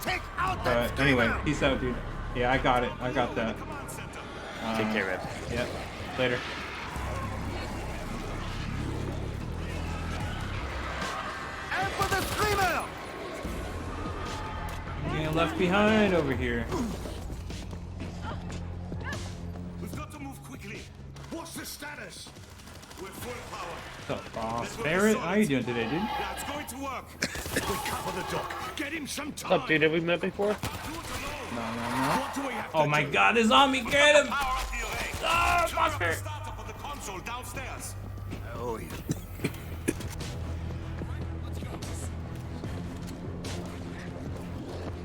[SPEAKER 6] Take out
[SPEAKER 2] But
[SPEAKER 6] that
[SPEAKER 2] anyway,
[SPEAKER 6] screamer.
[SPEAKER 2] peace out, dude. Yeah, I got it. I got that.
[SPEAKER 1] Take care, man.
[SPEAKER 2] Yeah. Later.
[SPEAKER 6] And for the screamer.
[SPEAKER 2] Getting left behind over here.
[SPEAKER 5] We've got to move quickly. What's the status? We're full power.
[SPEAKER 2] What's up, boss? Barrett, how you doing today, dude?
[SPEAKER 5] Yeah, it's going to work. We cover the dock. Get him some time.
[SPEAKER 7] What's up, dude? Have we met before?
[SPEAKER 5] Do it alone. What do we have
[SPEAKER 2] Oh
[SPEAKER 5] to
[SPEAKER 2] my
[SPEAKER 5] do?
[SPEAKER 2] god, it's on me! Get him!
[SPEAKER 5] Power up the array.
[SPEAKER 2] Ah,
[SPEAKER 5] Turn
[SPEAKER 2] boss
[SPEAKER 5] off the
[SPEAKER 2] Barrett!
[SPEAKER 5] startup on the console downstairs.
[SPEAKER 6] Oh, yeah.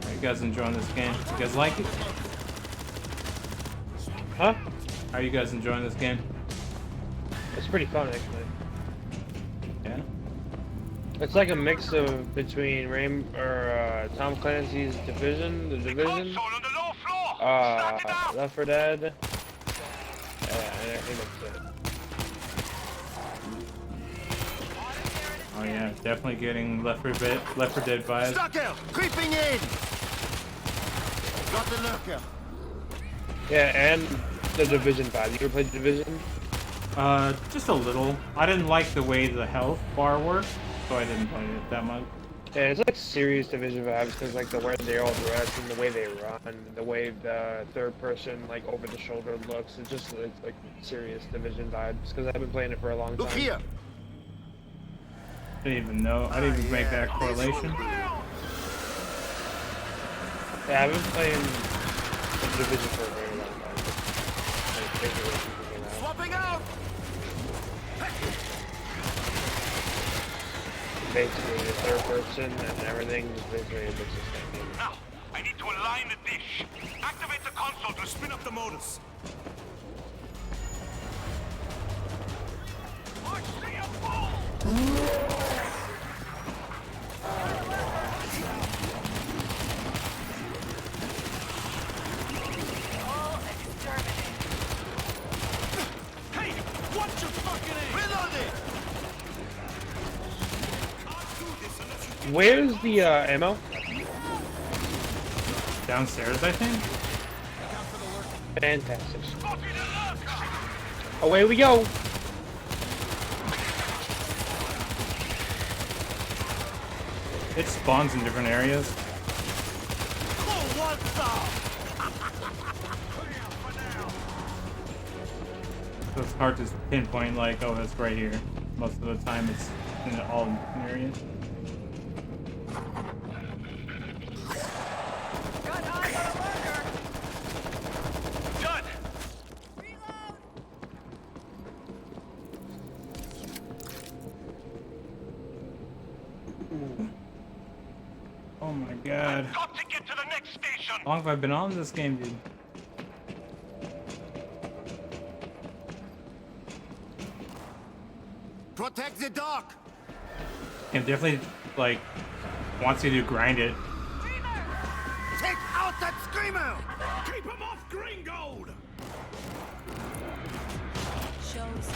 [SPEAKER 2] Are you guys enjoying this game? You guys like it?
[SPEAKER 7] Huh?
[SPEAKER 2] How are you guys enjoying this game?
[SPEAKER 7] It's pretty fun, actually.
[SPEAKER 2] Yeah?
[SPEAKER 7] It's like a mix of between Tom Clancy's Division, The Division, Left 4 Dead, and I think that's it.
[SPEAKER 2] Oh yeah, definitely getting Left 4 Dead vibes.
[SPEAKER 6] Stalker, creeping in. Got the lurker.
[SPEAKER 7] Yeah, and The Division 5. You ever played The Division?
[SPEAKER 2] Just a little. I didn't like the way the health bar worked, so I didn't play it that much.
[SPEAKER 7] Yeah, it's like serious Division vibes because like the way they're all dressed and the way they run, the way the third person like over the shoulder looks. It's like serious Division vibes because I've been playing it for a long time.
[SPEAKER 6] Look here.
[SPEAKER 2] I didn't even know. I didn't even make that correlation.
[SPEAKER 7] Yeah, I've been playing The Division for a very long time. Like, basically, when it came out.
[SPEAKER 6] Swapping out.
[SPEAKER 7] Basically, the third person and everything just basically looks the same.
[SPEAKER 5] Now, I need to align the dish. Activate the console to spin up the motors. I see a bull! Hey, watch your fucking aim!
[SPEAKER 6] Reloading.
[SPEAKER 7] Where's the ammo?
[SPEAKER 2] Downstairs, I think.
[SPEAKER 7] Fantastic. Away we go.
[SPEAKER 2] It spawns in different areas. So it's hard to pinpoint like, oh, it's right here. Most of the time it's in all different areas.
[SPEAKER 6] Got eyes on a lurker. Done.
[SPEAKER 2] Oh my god.
[SPEAKER 5] Got to get to the next station.
[SPEAKER 2] How long have I been on this game, dude?
[SPEAKER 5] Protect the dock.
[SPEAKER 2] It definitely, like, wants you to grind it.
[SPEAKER 5] Take out that screamer. Keep him off green gold.
[SPEAKER 3] Shows.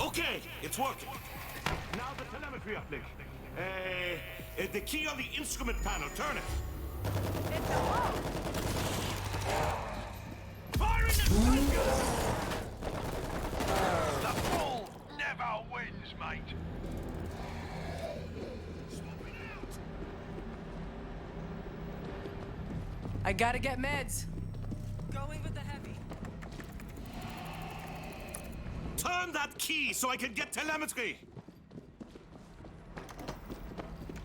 [SPEAKER 5] Okay, it's working. Now the telemetry uplink. The key on the instrument panel. Turn it.
[SPEAKER 6] It's a wall.
[SPEAKER 5] Firing the stun gun. The bull never wins, mate. Swapping out.
[SPEAKER 3] I gotta get meds. Going with the heavy.
[SPEAKER 5] Turn that key so I can get telemetry.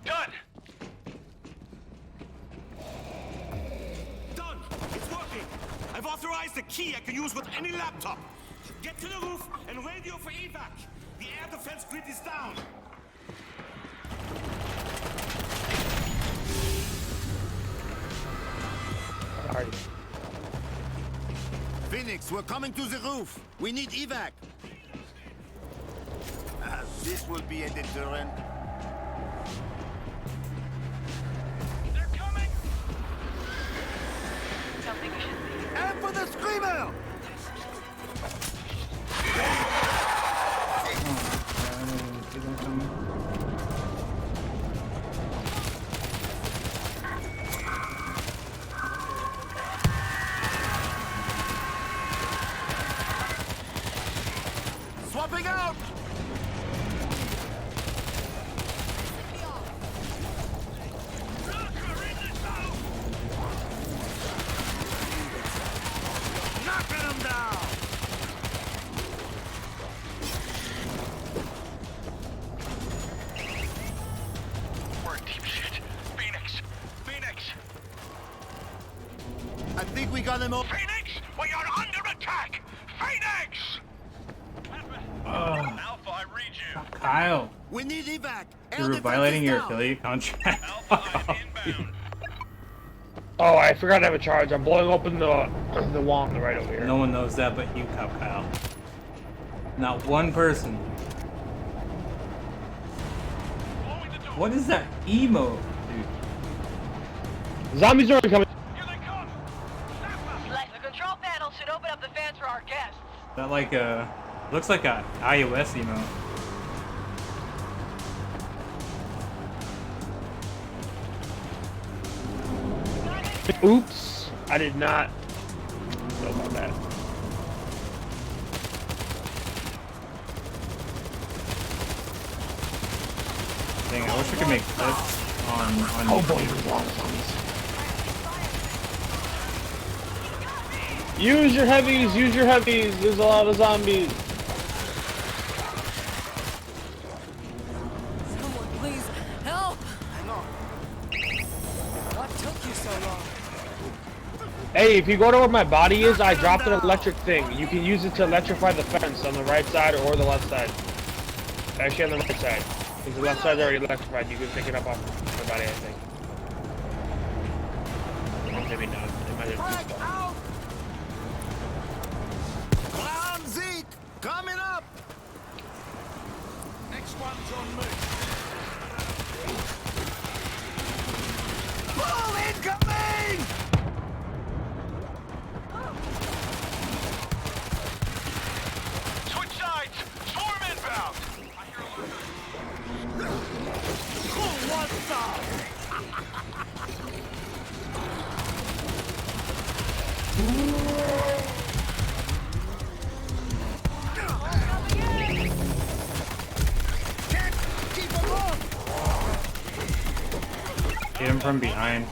[SPEAKER 5] Done. Done. It's working. I've authorized a key I can use with any laptop. Get to the roof and radio for evac. The air defense grid is down.
[SPEAKER 7] Alright.
[SPEAKER 8] Phoenix, we're coming to the roof. We need evac. This will be a deterrent.
[SPEAKER 5] They're coming.
[SPEAKER 6] Something you should see.
[SPEAKER 8] And for the screamer! Swapping out! Knocking them down!
[SPEAKER 5] We're in deep shit. Phoenix! Phoenix!
[SPEAKER 8] I think we got him all.
[SPEAKER 5] Phoenix! We are under attack! Phoenix! Alpha, I read you.
[SPEAKER 2] Kyle,
[SPEAKER 8] We need evac. Air
[SPEAKER 2] you're
[SPEAKER 8] defense
[SPEAKER 2] violating
[SPEAKER 8] is
[SPEAKER 2] your
[SPEAKER 8] down.
[SPEAKER 2] affiliate contract.
[SPEAKER 5] Alpha, I'm inbound.
[SPEAKER 7] Oh, I forgot to have a charge. I'm blowing open the wall on the right over here.
[SPEAKER 2] No one knows that but you, Kyle. Not one person. What is that emo, dude?
[SPEAKER 7] Zombies are coming.
[SPEAKER 5] Here they come!
[SPEAKER 6] Like the control panel should open up the fans for our guests.
[SPEAKER 2] Is that like a... Looks like a iOS emo.
[SPEAKER 7] Oops. I did not know about that.
[SPEAKER 2] Dang, I wish I could make clips on
[SPEAKER 7] Oh boy, there's a lot of zombies. Use your heavies, use your heavies. There's a lot of zombies.
[SPEAKER 3] Someone please help! What took you so long?
[SPEAKER 7] Hey, if you go to where my body is, I dropped an electric thing. You can use it to electrify the fence on the right side or the left side. Actually, on the right side. Because the left side's already electrified, you can pick it up off about anything. Well, maybe not. It might have to
[SPEAKER 8] Out! Clown Zeke, coming up!
[SPEAKER 5] Next one's on me.
[SPEAKER 8] Bull incoming!
[SPEAKER 5] Switch sides! Swarm inbound!
[SPEAKER 8] Who wants some? Can't keep them on!
[SPEAKER 2] Hit him from behind.